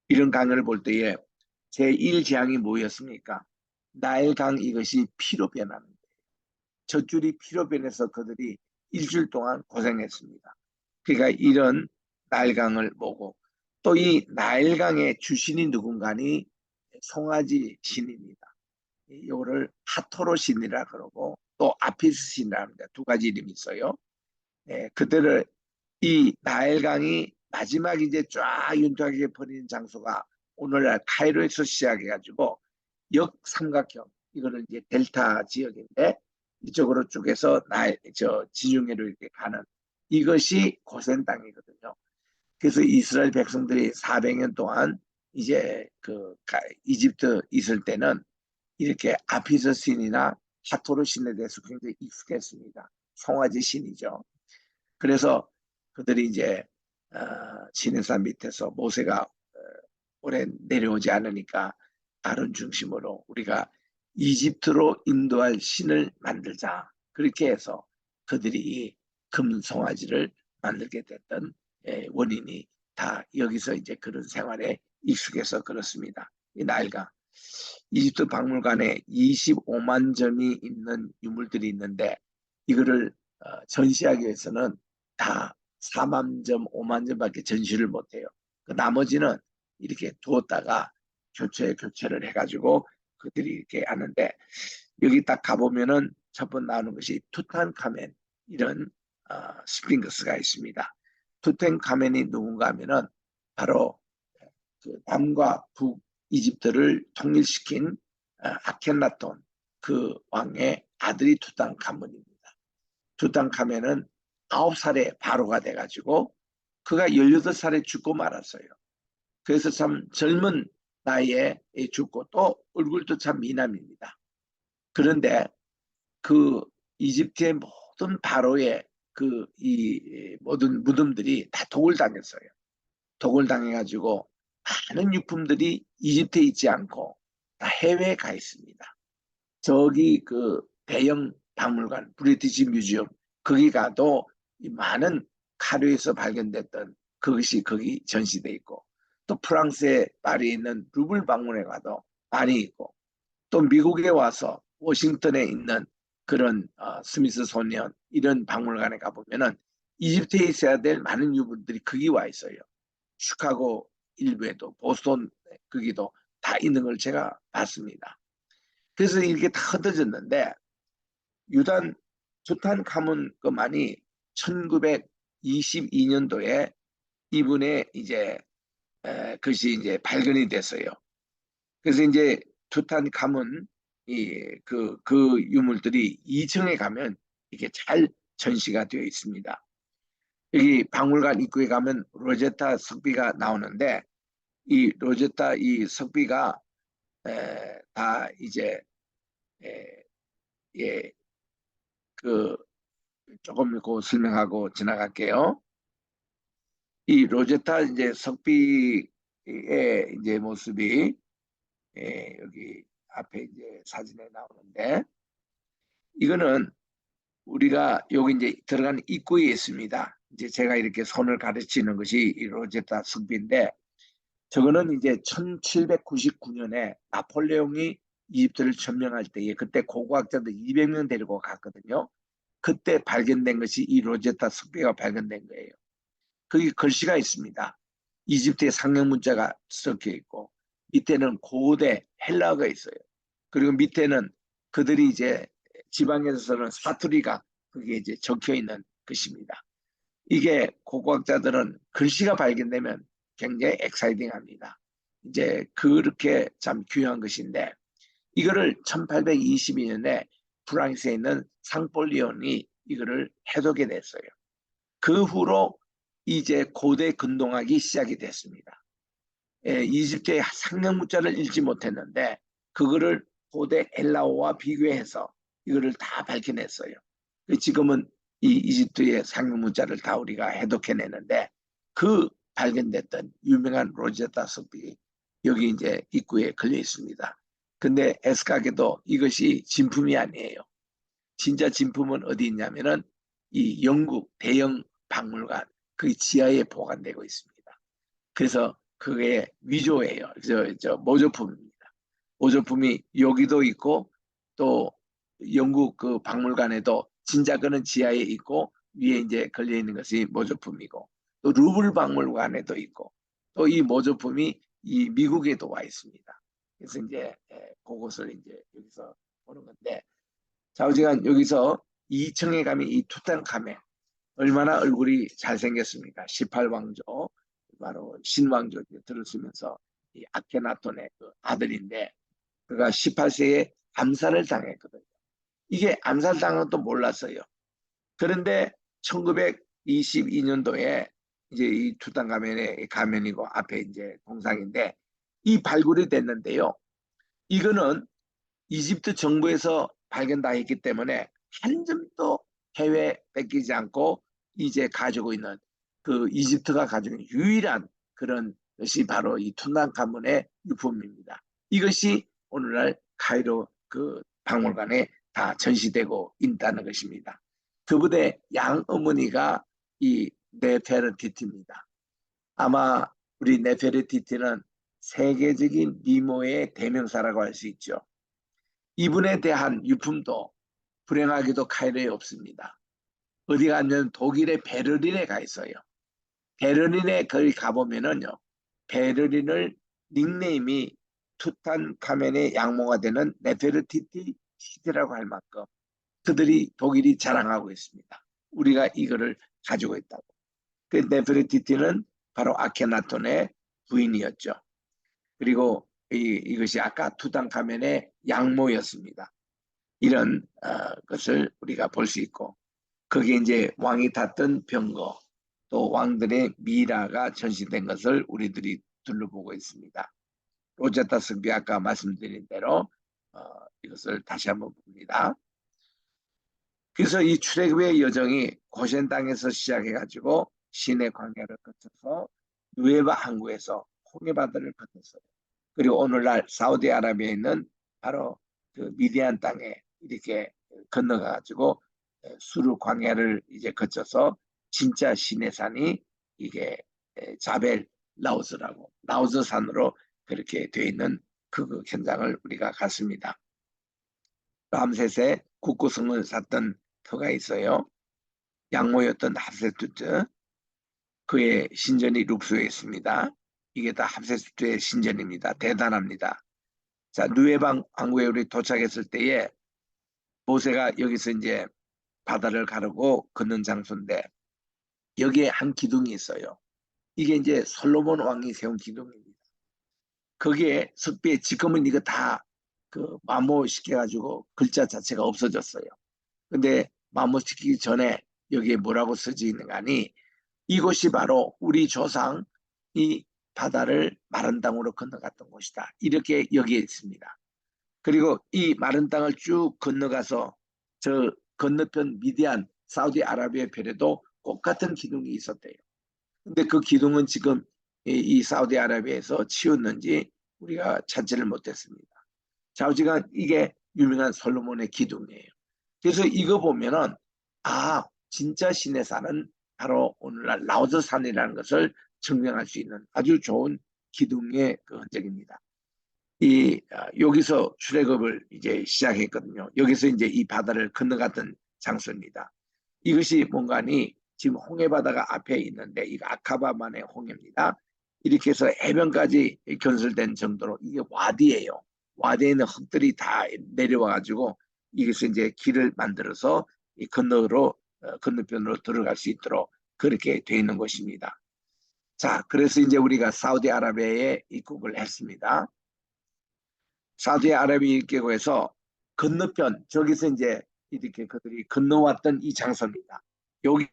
이런 강을 볼 때에 제1재앙이 뭐였습니까? 나일강 이것이 피로 변하는 거예요. 젖줄이 피로 변해서 그들이 일주일 동안 고생했습니다. 그러니까 이런 나일강을 보고 또 이 나일강의 주신이 누군가니 송아지 신입니다. 이거를 하토로 신이라 그러고 또 아피스 신이라 합니다. 두 가지 이름이 있어요. 그들을 이 나일강이 마지막 이제 쫙 윤곽하게 퍼지는 장소가 오늘날 카이로에서 시작해가지고 역삼각형 이거를 이제 델타 지역인데 이쪽으로 쭉해서 지중해로 이렇게 가는 이것이 고센 땅이거든요. 그래서 이스라엘 백성들이 400년 동안 이제 이집트 있을 때는 이렇게 아피스 신이나 하토르 신에 대해서 굉장히 익숙했습니다. 송아지 신이죠. 그래서 그들이 이제 시내산 밑에서 모세가 오래 내려오지 않으니까 아론 중심으로 우리가 이집트로 인도할 신을 만들자. 그렇게 해서 그들이 금송아지를 만들게 됐던 원인이 다 여기서 이제 그런 생활에 익숙해서 그렇습니다. 이 나일강. 이집트 박물관에 25만 점이 있는 유물들이 있는데 이거를 전시하기 위해서는 다 4만 점, 5만 점밖에 전시를 못해요. 그 나머지는 이렇게 두었다가 교체를 해가지고 그들이 이렇게 하는데 여기 딱 가보면은 첫 번 나오는 것이 투탄카멘 이런 스핑크스가 있습니다. 투탕카멘이 누군가 하면은 바로 그 남과 북 이집트를 통일시킨 아켄나톤 그 왕의 아들이 투탕카멘입니다. 투탕카멘은 9살에 바로가 돼가지고 그가 18살에 죽고 말았어요. 그래서 참 젊은 나이에 죽고 또 얼굴도 참 미남입니다. 그런데 그 이집트의 모든 바로의 이 모든 무덤들이 다 도굴당했어요. 도굴당해가지고 많은 유품들이 이집트에 있지 않고 다 해외에 가 있습니다. 저기 그 대형 박물관 브리티시 뮤지엄 거기 가도 많은 카류에서 발견됐던 그것이 거기 전시돼 있고 또 프랑스의 파리에 있는 루블 박물관에 가도 많이 있고 또 미국에 와서 워싱턴에 있는 그런 스미스 소년 이런 박물관에 가보면은 이집트에 있어야 될 많은 유물들이 거기 와 있어요. 시카고 일부에도 보스턴 거기도 다 있는 걸 제가 봤습니다. 그래서 이렇게 다 흩어졌는데 유단 투탄카문 것만이 1922년도에 이분의 이제 것이 이제 발견이 됐어요. 그래서 이제 투탄카문 그 유물들이 2층에 가면 이게 잘 전시가 되어 있습니다. 여기 박물관 입구에 가면 로제타 석비가 나오는데 이 로제타 이 석비가 다 이제 예, 그 조금 그 설명하고 지나갈게요. 이 로제타 이제 석비의 이제 모습이 여기 앞에 이제 사진에 나오는데 이거는 우리가 여기 이제 들어가는 입구에 있습니다. 이제 제가 이렇게 손을 가르치는 것이 이 로제타 석비인데 저거는 이제 1799년에 나폴레옹이 이집트를 점령할 때에 그때 고고학자들 200명 데리고 갔거든요. 그때 발견된 것이 이 로제타 석비가 발견된 거예요. 거기 글씨가 있습니다. 이집트의 상형 문자가 섞여 있고 밑에는 고대 헬라어가 있어요. 그리고 밑에는 그들이 이제 지방에서 쓰는 사투리가 그게 이제 적혀 있는 것입니다. 이게 고고학자들은 글씨가 발견되면 굉장히 엑사이팅합니다. 이제 그렇게 참 귀한 것인데 이거를 1822년에 프랑스에 있는 상폴리온이 이거를 해독해 냈어요. 그 후로 이제 고대 근동학이 시작이 됐습니다. 이집트의 상형 문자를 읽지 못했는데 그거를 고대 헬라어와 비교해서 이거를 다 밝혀냈어요. 지금은 이 이집트의 상형 문자를 다 우리가 해독해내는데 그 발견됐던 유명한 로제타 석비 여기 이제 입구에 걸려 있습니다. 근데 애석하게도 이것이 진품이 아니에요. 진짜 진품은 어디 있냐면은 이 영국 대형 박물관 그 지하에 보관되고 있습니다. 그래서 그게 위조예요. 저 모조품입니다. 모조품이 여기도 있고 또 영국 그 박물관에도 진짜 그는 지하에 있고 위에 이제 걸려 있는 것이 모조품이고 또 루블 박물관에도 있고 또 이 모조품이 이 미국에도 와 있습니다. 그래서 이제 그것을 이제 여기서 보는 건데 좌우지간 여기서 2층에 가면 이 투탕카멘 얼마나 얼굴이 잘생겼습니까? 18왕조 바로 신왕조 들었으면서 이 아케나톤의 그 아들인데 그가 18세에 암살을 당했거든요. 이게 암살당한 것도 몰랐어요. 그런데 1922년도에 이제 이 투탕카멘의 가면이고 앞에 이제 동상인데 이 발굴이 됐는데요. 이거는 이집트 정부에서 발견 다 했기 때문에 한 점도 해외 뺏기지 않고 이제 가지고 있는 그 이집트가 가지고 있는 유일한 그런 것이 바로 이 툰탕카멘의 유품입니다. 이것이 오늘날 카이로 그 박물관에 다 전시되고 있다는 것입니다. 그분의 양어머니가 이 네페르티티입니다. 아마 우리 네페르티티는 세계적인 미모의 대명사라고 할 수 있죠. 이분에 대한 유품도 불행하게도 카이로에 없습니다. 어디 가면 독일의 베를린에 가 있어요. 베를린에 거기 가보면은요. 베를린을 닉네임이 투탄카멘의 양모가 되는 네페르티티 시티라고 할 만큼 그들이 독일이 자랑하고 있습니다. 우리가 이거를 가지고 있다고. 그 네페르티티는 바로 아케나톤의 부인이었죠. 그리고 이것이 아까 투탕카멘의 양모였습니다. 이런 것을 우리가 볼 수 있고 거기에 이제 왕이 탔던 병거 또 왕들의 미라가 전시된 것을 우리들이 둘러보고 있습니다. 로제타 승비 아까 말씀드린 대로 이것을 다시 한번 봅니다. 그래서 이 출애굽의 여정이 고센 땅에서 시작해가지고 시내 광야를 거쳐서 누에바 항구에서 홍해바다를 건넜어요. 그리고 오늘날 사우디아라비아에 있는 바로 그 미디안 땅에 이렇게 건너가지고 수르 광야를 이제 거쳐서 진짜 시내산이 이게 자벨 라우스라고 라우스 산으로 그렇게 되어 있는 그 현장을 우리가 갔습니다. 람셋의 국구성을 샀던 터가 있어요. 양모였던 합세투트 그의 신전이 룩소에 있습니다. 이게 다 합세투트의 신전입니다. 대단합니다. 자, 누에방 항구에 우리 도착했을 때에 모세가 여기서 이제 바다를 가르고 걷는 장소인데 여기에 한 기둥이 있어요. 이게 이제 솔로몬 왕이 세운 기둥입니다. 거기에 석비에 지금은 이거 다 그 마모시켜가지고 글자 자체가 없어졌어요. 근데 마모시키기 전에 여기에 뭐라고 써져 있는가 하니 이곳이 바로 우리 조상이 바다를 마른 땅으로 건너갔던 곳이다. 이렇게 여기에 있습니다. 그리고 이 마른 땅을 쭉 건너가서 저 건너편 미디안 사우디아라비아 편에도 똑같은 기둥이 있었대요. 근데 그 기둥은 지금 이 사우디아라비아에서 치웠는지 우리가 찾지를 못했습니다. 좌우지간 이게 유명한 솔로몬의 기둥이에요. 그래서 이거 보면은 진짜 신의 산은 바로 오늘날 라오스 산이라는 것을 증명할 수 있는 아주 좋은 기둥의 그 흔적입니다. 여기서 출애굽을 이제 시작했거든요. 여기서 이제 이 바다를 건너갔던 장소입니다. 이것이 뭔가니 지금 홍해바다가 앞에 있는데 이거 아카바만의 홍해입니다. 이렇게 해서 해변까지 건설된 정도로 이게 와디예요. 와디에 있는 흙들이 다 내려와가지고 이것을 이제 길을 만들어서 이 건너편으로 들어갈 수 있도록 그렇게 되어 있는 것입니다. 자, 그래서 이제 우리가 사우디아라비아에 입국을 했습니다. 사우디아라비아 계곡에서 건너편 저기서 이제 이렇게 그들이 건너왔던 이 장소입니다. 여기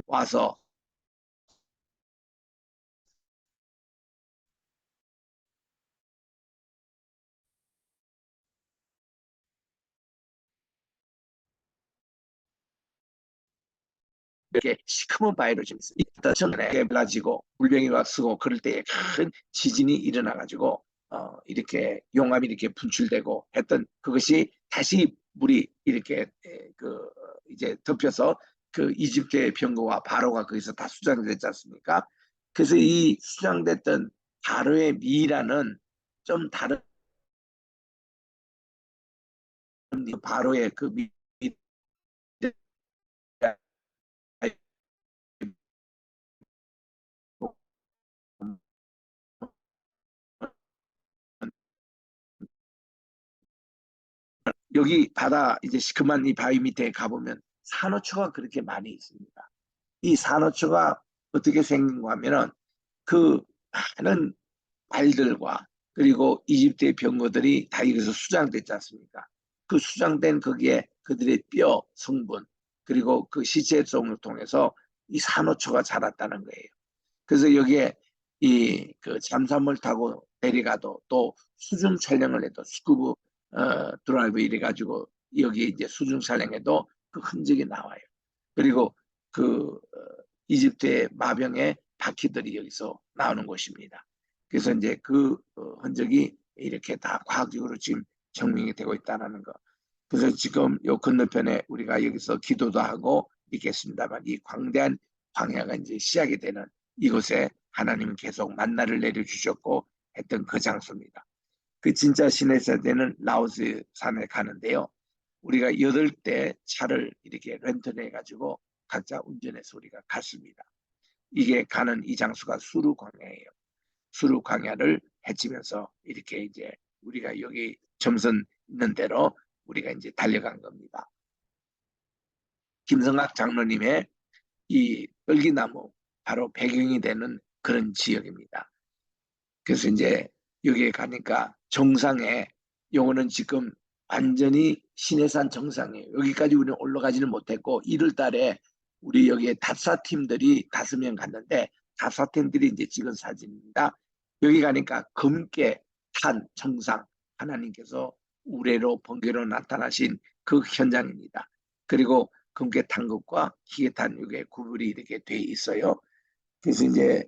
와서 이렇게 시커먼 바위로 지금 이따 전에 갈라지고 물병이가 쓰고 그럴 때에 큰 지진이 일어나가지고 이렇게 용암이 이렇게 분출되고 했던 그것이 다시 물이 이렇게 이제 덮여서 그 이집트의 병거와 바로가 거기서 다 수장됐지 않습니까? 그래서 이 수장됐던 바로의 미라는 좀 다른 바로의 그 미, 여기 바다 이제 시커먼 이 바위 밑에 가보면 산호초가 그렇게 많이 있습니다. 이 산호초가 어떻게 생긴가 하면은 그 많은 말들과 그리고 이집트의 병거들이 다 여기서 수장됐지 않습니까? 그 수장된 거기에 그들의 뼈 성분 그리고 그 시체성을 통해서 이 산호초가 자랐다는 거예요. 그래서 여기에 이 그 잠수함을 타고 내려가도 또 수중 촬영을 해도 스쿠브 드라이브 이래 가지고 여기 이제 수중 촬영해도 그 흔적이 나와요. 그리고 그 이집트의 마병의 바퀴들이 여기서 나오는 곳입니다. 그래서 이제 그 흔적이 이렇게 다 과학적으로 지금 증명이 되고 있다는 거. 그래서 지금 요 건너편에 우리가 여기서 기도도 하고 있겠습니다만 이 광대한 광야가 이제 시작이 되는 이곳에 하나님은 계속 만나를 내려주셨고 했던 그 장소입니다. 그 진짜 시내사대는 라오스 산에 가는데요. 우리가 8대 차를 이렇게 렌트해 가지고 각자 운전해서 우리가 갔습니다. 이게 가는 이 장소가 수루 광야예요. 수루 광야를 헤치면서 이렇게 이제 우리가 여기 점선 있는 대로 우리가 이제 달려간 겁니다. 김성학 장로님의 이 떨기나무 바로 배경이 되는 그런 지역입니다. 그래서 이제 여기에 가니까 정상에 요거는 지금 완전히 신해산 정상이에요. 여기까지 우리는 올라가지는 못했고 1월 달에 우리 여기에 답사 팀들이 5명 갔는데 답사 팀들이 이제 찍은 사진입니다. 여기 가니까 검게 탄 정상 하나님께서 우레로 번개로 나타나신 그 현장입니다. 그리고 검게 탄 것과 희게 탄 이게 구분이 이렇게 돼 있어요. 그래서 이제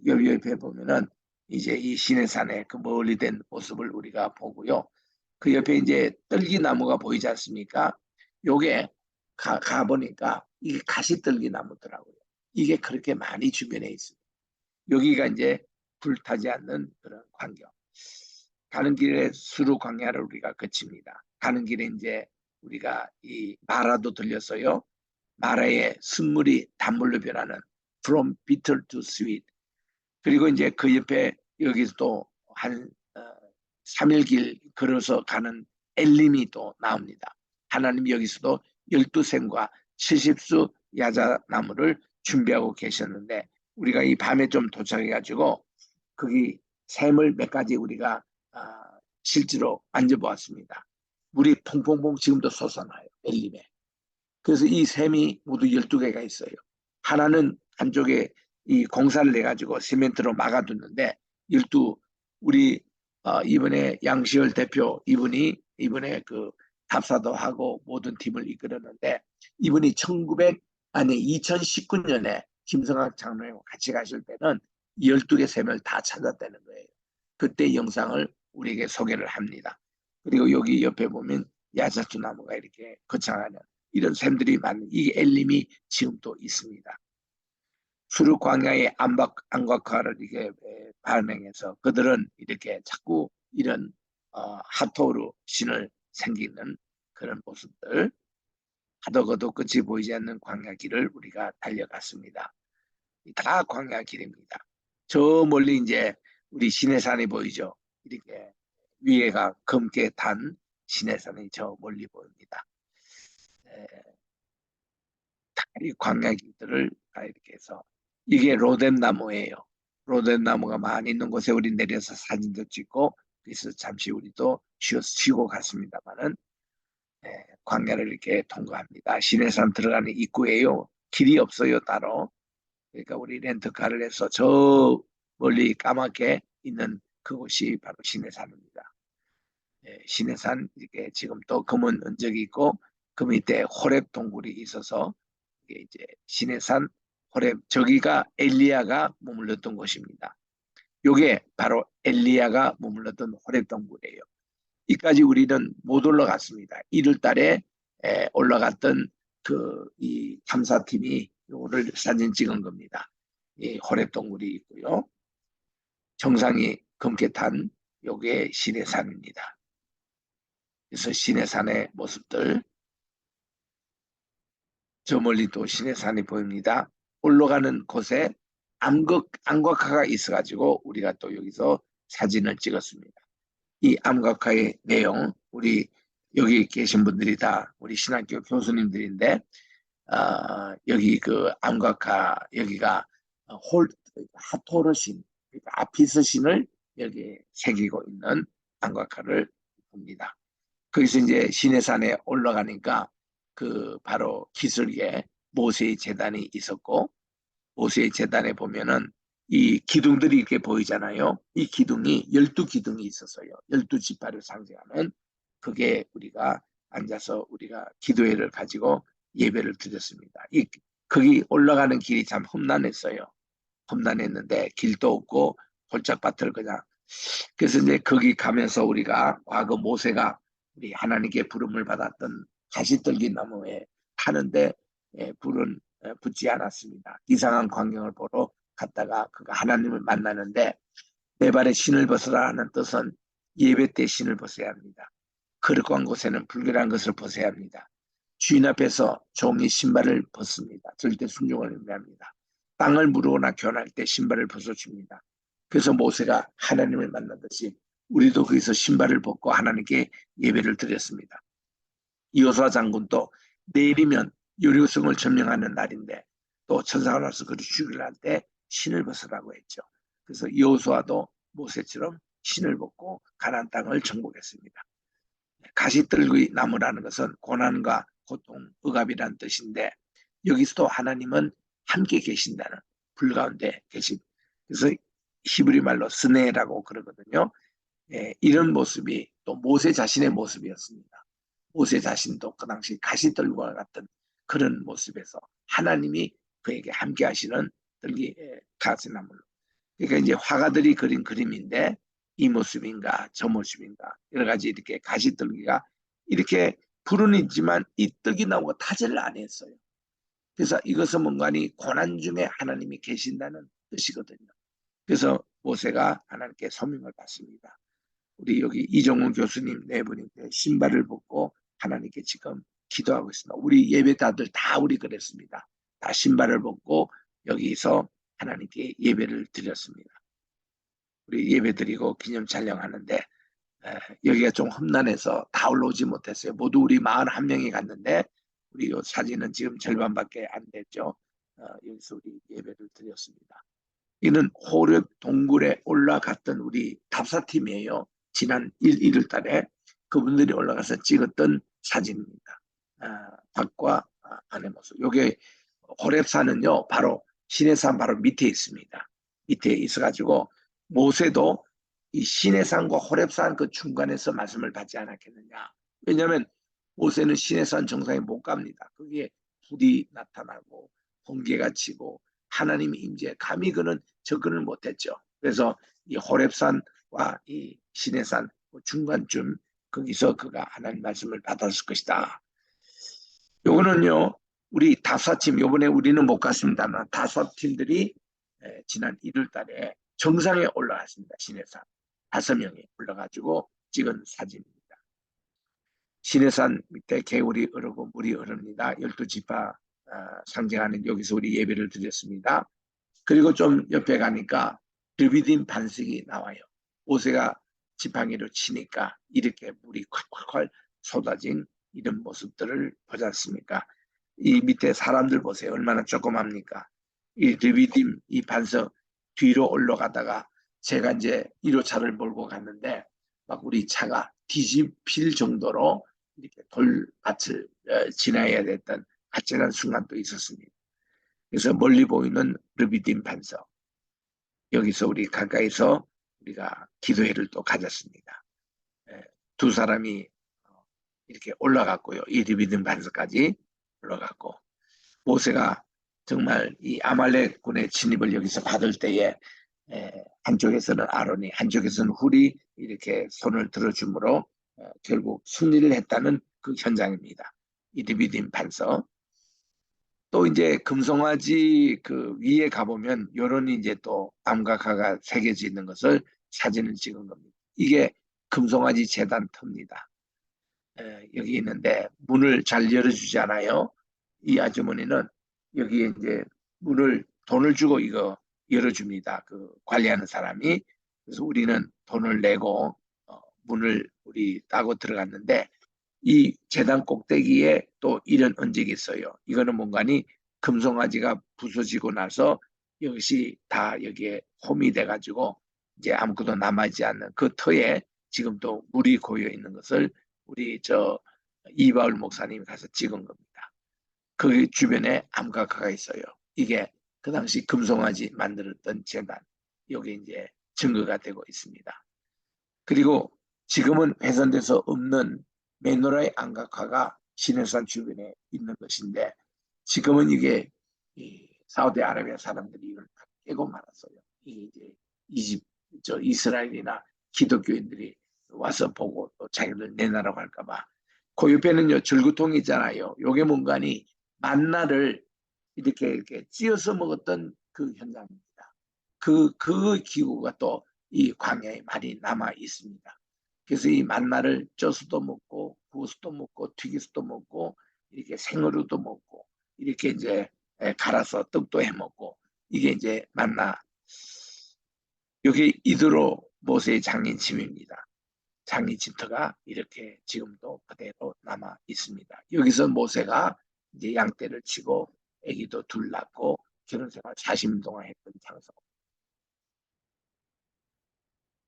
여기 옆에 보면은 이제 이 시내산의 그 멀리 된 모습을 우리가 보고요. 그 옆에 이제 떨기나무가 보이지 않습니까? 요게 가보니까 이게 가시떨기나무더라고요. 이게 그렇게 많이 주변에 있습니다. 여기가 이제 불타지 않는 그런 광경. 가는 길에 수루 광야를 우리가 거칩니다. 가는 길에 이제 우리가 이 마라도 들렸어요. 마라의 순물이 단물로 변하는 from bitter to sweet. 그리고 이제 그 옆에 여기서도 한 3일 길 걸어서 가는 엘림이 또 나옵니다. 하나님 여기서도 12샘과 70수 야자나무를 준비하고 계셨는데 우리가 이 밤에 좀 도착해가지고 거기 샘을 몇 가지 우리가 실제로 만져보았습니다. 물이 퐁퐁퐁 지금도 솟아나요. 엘림에. 그래서 이 샘이 모두 12개가 있어요. 하나는 한쪽에 이 공사를 해가지고 시멘트로 막아두는데 12 우리 이번에 양시열 대표 이분이 이번에 그 답사도 하고 모든 팀을 이끌었는데 이분이 2019년에 김성학 장로님과 같이 가실 때는 12개 샘을 다 찾았다는 거예요. 그때 영상을 우리에게 소개를 합니다. 그리고 여기 옆에 보면 야자수 나무가 이렇게 거창하는 이런 샘들이 많은 이 엘림이 지금도 있습니다. 수륙 광야의 안각화를 이게 발명해서 그들은 이렇게 자꾸 이런 하토르 신을 생기는 그런 모습들 하도거도 끝이 보이지 않는 광야길을 우리가 달려갔습니다. 다 광야길입니다. 저 멀리 이제 우리 시내산이 보이죠. 이렇게 위에가 검게 탄 시내산이 저 멀리 보입니다. 이 광야길들을 이렇게 해서 이게 로뎀나무예요. 로뎀나무가 많이 있는 곳에 우리 내려서 사진도 찍고 그래서 잠시 우리도 쉬고 갔습니다만은 광야를 이렇게 통과합니다. 시내산 들어가는 입구예요. 길이 없어요 따로. 그러니까 우리 렌트카를 해서 저 멀리 까맣게 있는 그곳이 바로 시내산입니다. 시내산 이렇게 지금 또 검은 언적이 있고 그 밑에 호렙 동굴이 있어서 이제 시내산 호렙 저기가 엘리야가 머물렀던 곳입니다. 요게 바로 엘리야가 머물렀던 호렙 동굴이에요. 이까지 우리는 못 올라갔습니다. 1월 달에 올라갔던 이 탐사팀이 요거를 사진 찍은 겁니다. 이 호렙 동굴이 있고요. 정상이 금계탄 요게 시내산입니다. 그래서 시내산의 모습들, 저 멀리 또 시내산이 보입니다. 올라가는 곳에 암각화가 있어가지고 우리가 또 여기서 사진을 찍었습니다. 이 암각화의 내용, 우리 여기 계신 분들이 다 우리 신학교 교수님들인데, 여기 그 암각화, 여기가 하토르신, 그러니까 아피스신을 여기에 새기고 있는 암각화를 봅니다. 거기서 이제 시내산에 올라가니까 바로 기슭에 모세의 제단이 있었고, 모세의 제단에 보면은 이 기둥들이 이렇게 보이잖아요. 이 기둥이 12기둥이 있었어요. 12지파를 상징하는. 그게 우리가 앉아서 우리가 기도회를 가지고 예배를 드렸습니다. 거기 올라가는 길이 참 험난했어요. 험난했는데 길도 없고 골짜밭을 그냥. 그래서 이제 거기 가면서 우리가 과거 모세가 우리 하나님께 부름을 받았던 가시떨기 나무에 타는데 불은 붙지 않았습니다. 이상한 광경을 보러 갔다가 그가 하나님을 만나는데, 내 발에 신을 벗으라 하는 뜻은 예배 때 신을 벗어야 합니다. 거룩한 곳에는 불결한 것을 벗어야 합니다. 주인 앞에서 종이 신발을 벗습니다. 절대 순종을 의미합니다. 땅을 무르거나 교환할 때 신발을 벗어줍니다. 그래서 모세가 하나님을 만나듯이 우리도 거기서 신발을 벗고 하나님께 예배를 드렸습니다. 여호수아 장군도 내일이면 여리고성을 점령하는 날인데 또 천사가 나서 그를 죽이려 할 때 신을 벗으라고 했죠. 그래서 여호수아도 모세처럼 신을 벗고 가나안 땅을 정복했습니다. 가시떨기 나무라는 것은 고난과 고통, 억압이라는 뜻인데, 여기서도 하나님은 함께 계신다는, 불 가운데 계신, 그래서 히브리 말로 스네라고 그러거든요. 이런 모습이 또 모세 자신의 모습이었습니다. 모세 자신도 그 당시 가시떨기와 같은 그런 모습에서 하나님이 그에게 함께 하시는 가시나무로. 그러니까 이제 화가들이 그린 그림인데, 이 모습인가 저 모습인가 여러 가지 이렇게 가시떨기가 이렇게 불은 있지만 이 떡이 나오고 타지를 안 했어요. 그래서 이것은 뭔가니 고난 중에 하나님이 계신다는 뜻이거든요. 그래서 모세가 하나님께 소명을 받습니다. 우리 여기 이종훈 교수님 네 분인데 신발을 벗고 하나님께 지금 기도하고 있습니다. 우리 예배자들 다 우리 그랬습니다. 다 신발을 벗고 여기서 하나님께 예배를 드렸습니다. 우리 예배 드리고 기념 촬영하는데 여기가 좀 험난해서 다 올라오지 못했어요. 모두 우리 41명이 갔는데 우리 요 사진은 지금 절반밖에 안 됐죠. 여기서 우리 예배를 드렸습니다. 이는 호렙 동굴에 올라갔던 우리 답사팀이에요. 지난 1월 달에 그분들이 올라가서 찍었던 사진입니다. 밖과 안의 모습. 요게 호렙산은요, 바로 시내산 바로 밑에 있습니다. 밑에 있어가지고 모세도 이 시내산과 호렙산 그 중간에서 말씀을 받지 않았겠느냐. 왜냐하면 모세는 시내산 정상에 못 갑니다. 거기에 불이 나타나고 번개가 치고 하나님의 임재, 감히 그는 접근을 못했죠. 그래서 이 호렙산과 이 시내산 중간쯤 거기서 그가 하나님 말씀을 받았을 것이다. 요거는요, 우리 다섯팀, 요번에 우리는 못 갔습니다만 다섯팀들이 지난 1월 달에 정상에 올라갔습니다. 시내산 5명이 올라가지고 찍은 사진입니다. 시내산 밑에 개울이 흐르고 물이 흐릅니다. 12지파 상징하는 여기서 우리 예배를 드렸습니다. 그리고 좀 옆에 가니까 르비딤 반석이 나와요. 모세가 지팡이로 치니까 이렇게 물이 콸콸콸 쏟아진 이런 모습들을 보지 않습니까? 이 밑에 사람들 보세요. 얼마나 조그맣니까? 이 르비딤 이 반석 뒤로 올라가다가 제가 이제 1호차를 몰고 갔는데 막 우리 차가 뒤집힐 정도로 이렇게 돌밭을 지나야 됐던 아찔한 순간도 있었습니다. 그래서 멀리 보이는 르비딤 반석, 여기서 우리 가까이서 우리가 기도회를 또 가졌습니다. 두 사람이 이렇게 올라갔고요. 이 르비딤 반석까지 올라갔고, 모세가 정말 이 아말렉 군의 진입을 여기서 받을 때에 한쪽에서는 아론이, 한쪽에서는 훌이 이렇게 손을 들어주므로 결국 승리를 했다는 그 현장입니다. 이 리비딤 반석. 또 이제 금송아지 그 위에 가보면 요런이 이제 또 암각화가 새겨져 있는 것을 사진을 찍은 겁니다. 이게 금송아지 재단 터입니다. 여기 있는데 문을 잘 열어주지 않아요. 이 아주머니는 여기 이제 문을 돈을 주고 이거 열어줍니다. 그 관리하는 사람이. 그래서 우리는 돈을 내고 문을 우리 따고 들어갔는데 이 재단 꼭대기에 또 이런 언적이 있어요. 이거는 뭔가니 금송아지가 부서지고 나서 이것이 다 여기에 홈이 돼가지고 이제 아무것도 남아있지 않는 그 터에 지금 또 물이 고여 있는 것을 우리 저 이바울 목사님이 가서 찍은 겁니다. 그 주변에 암각화가 있어요. 이게 그 당시 금송아지 만들었던 재단. 여기 이제 증거가 되고 있습니다. 그리고 지금은 훼손돼서 없는 메노라의 암각화가 시내산 주변에 있는 것인데 지금은 이게 사우디아라비아 사람들이 이걸 다 깨고 말았어요. 이게 이제 이스라엘이나 기독교인들이 와서 보고 또 자기들 내놔라고 할까봐. 그 옆에는요 절구통이 있잖아요. 요게 뭔가니 만나를 이렇게 찧어서 먹었던 그 현장입니다. 그 기구가 또 이 광야에 많이 남아 있습니다. 그래서 이 만나를 쪄서도 먹고 구워서도 먹고 튀겨서도 먹고 이렇게 생으로도 먹고 이렇게 이제 갈아서 떡도 해 먹고 이게 이제 만나. 여기 이드로 모세의 장인침입니다. 장인침터가 이렇게 지금도 그대로 남아 있습니다. 여기서 모세가 이제 양떼를 치고 아기도 둘 낳고 결혼생활 40년 동안 했던 장소.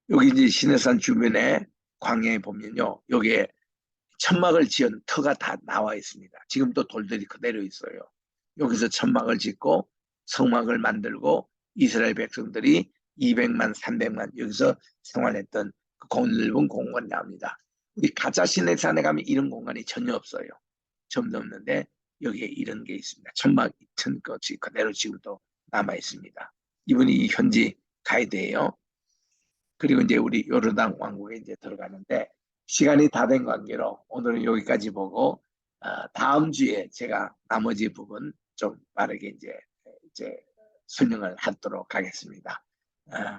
여기 이제 시내산 주변에 광야에 보면요. 여기에 천막을 지은 터가 다 나와 있습니다. 지금도 돌들이 그대로 있어요. 여기서 천막을 짓고 성막을 만들고 이스라엘 백성들이 200만, 300만 여기서 생활했던 그 넓은 공간이 나옵니다. 우리 가짜 시내산에 가면 이런 공간이 전혀 없어요. 전혀 없는데 여기에 이런 게 있습니다. 천막 튼 것이 그대로 지금도 남아 있습니다. 이분이 현지 가이드예요. 그리고 이제 우리 요르단 왕국에 이제 들어가는데 시간이 다 된 관계로 오늘은 여기까지 보고 다음 주에 제가 나머지 부분 좀 빠르게 이제 설명을 하도록 하겠습니다.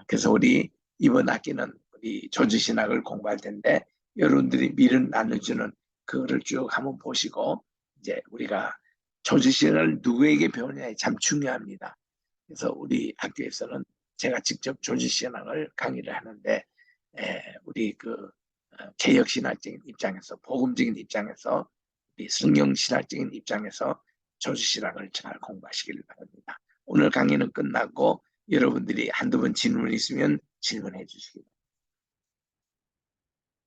그래서 우리 이번 학기는 우리 조지신학을 공부할 텐데 여러분들이 미련 나눠주는 그거를 쭉 한번 보시고 이제 우리가 조지신학을 누구에게 배우느냐에 참 중요합니다. 그래서 우리 학교에서는 제가 직접 조지신학을 강의를 하는데 우리 그 개혁신학적인 입장에서 복음적인 입장에서 우리 성경신학적인 입장에서 조지신학을 잘 공부하시길 바랍니다. 오늘 강의는 끝났고 여러분들이 한두 번 질문 있으면 질문해 주시기 바랍니다.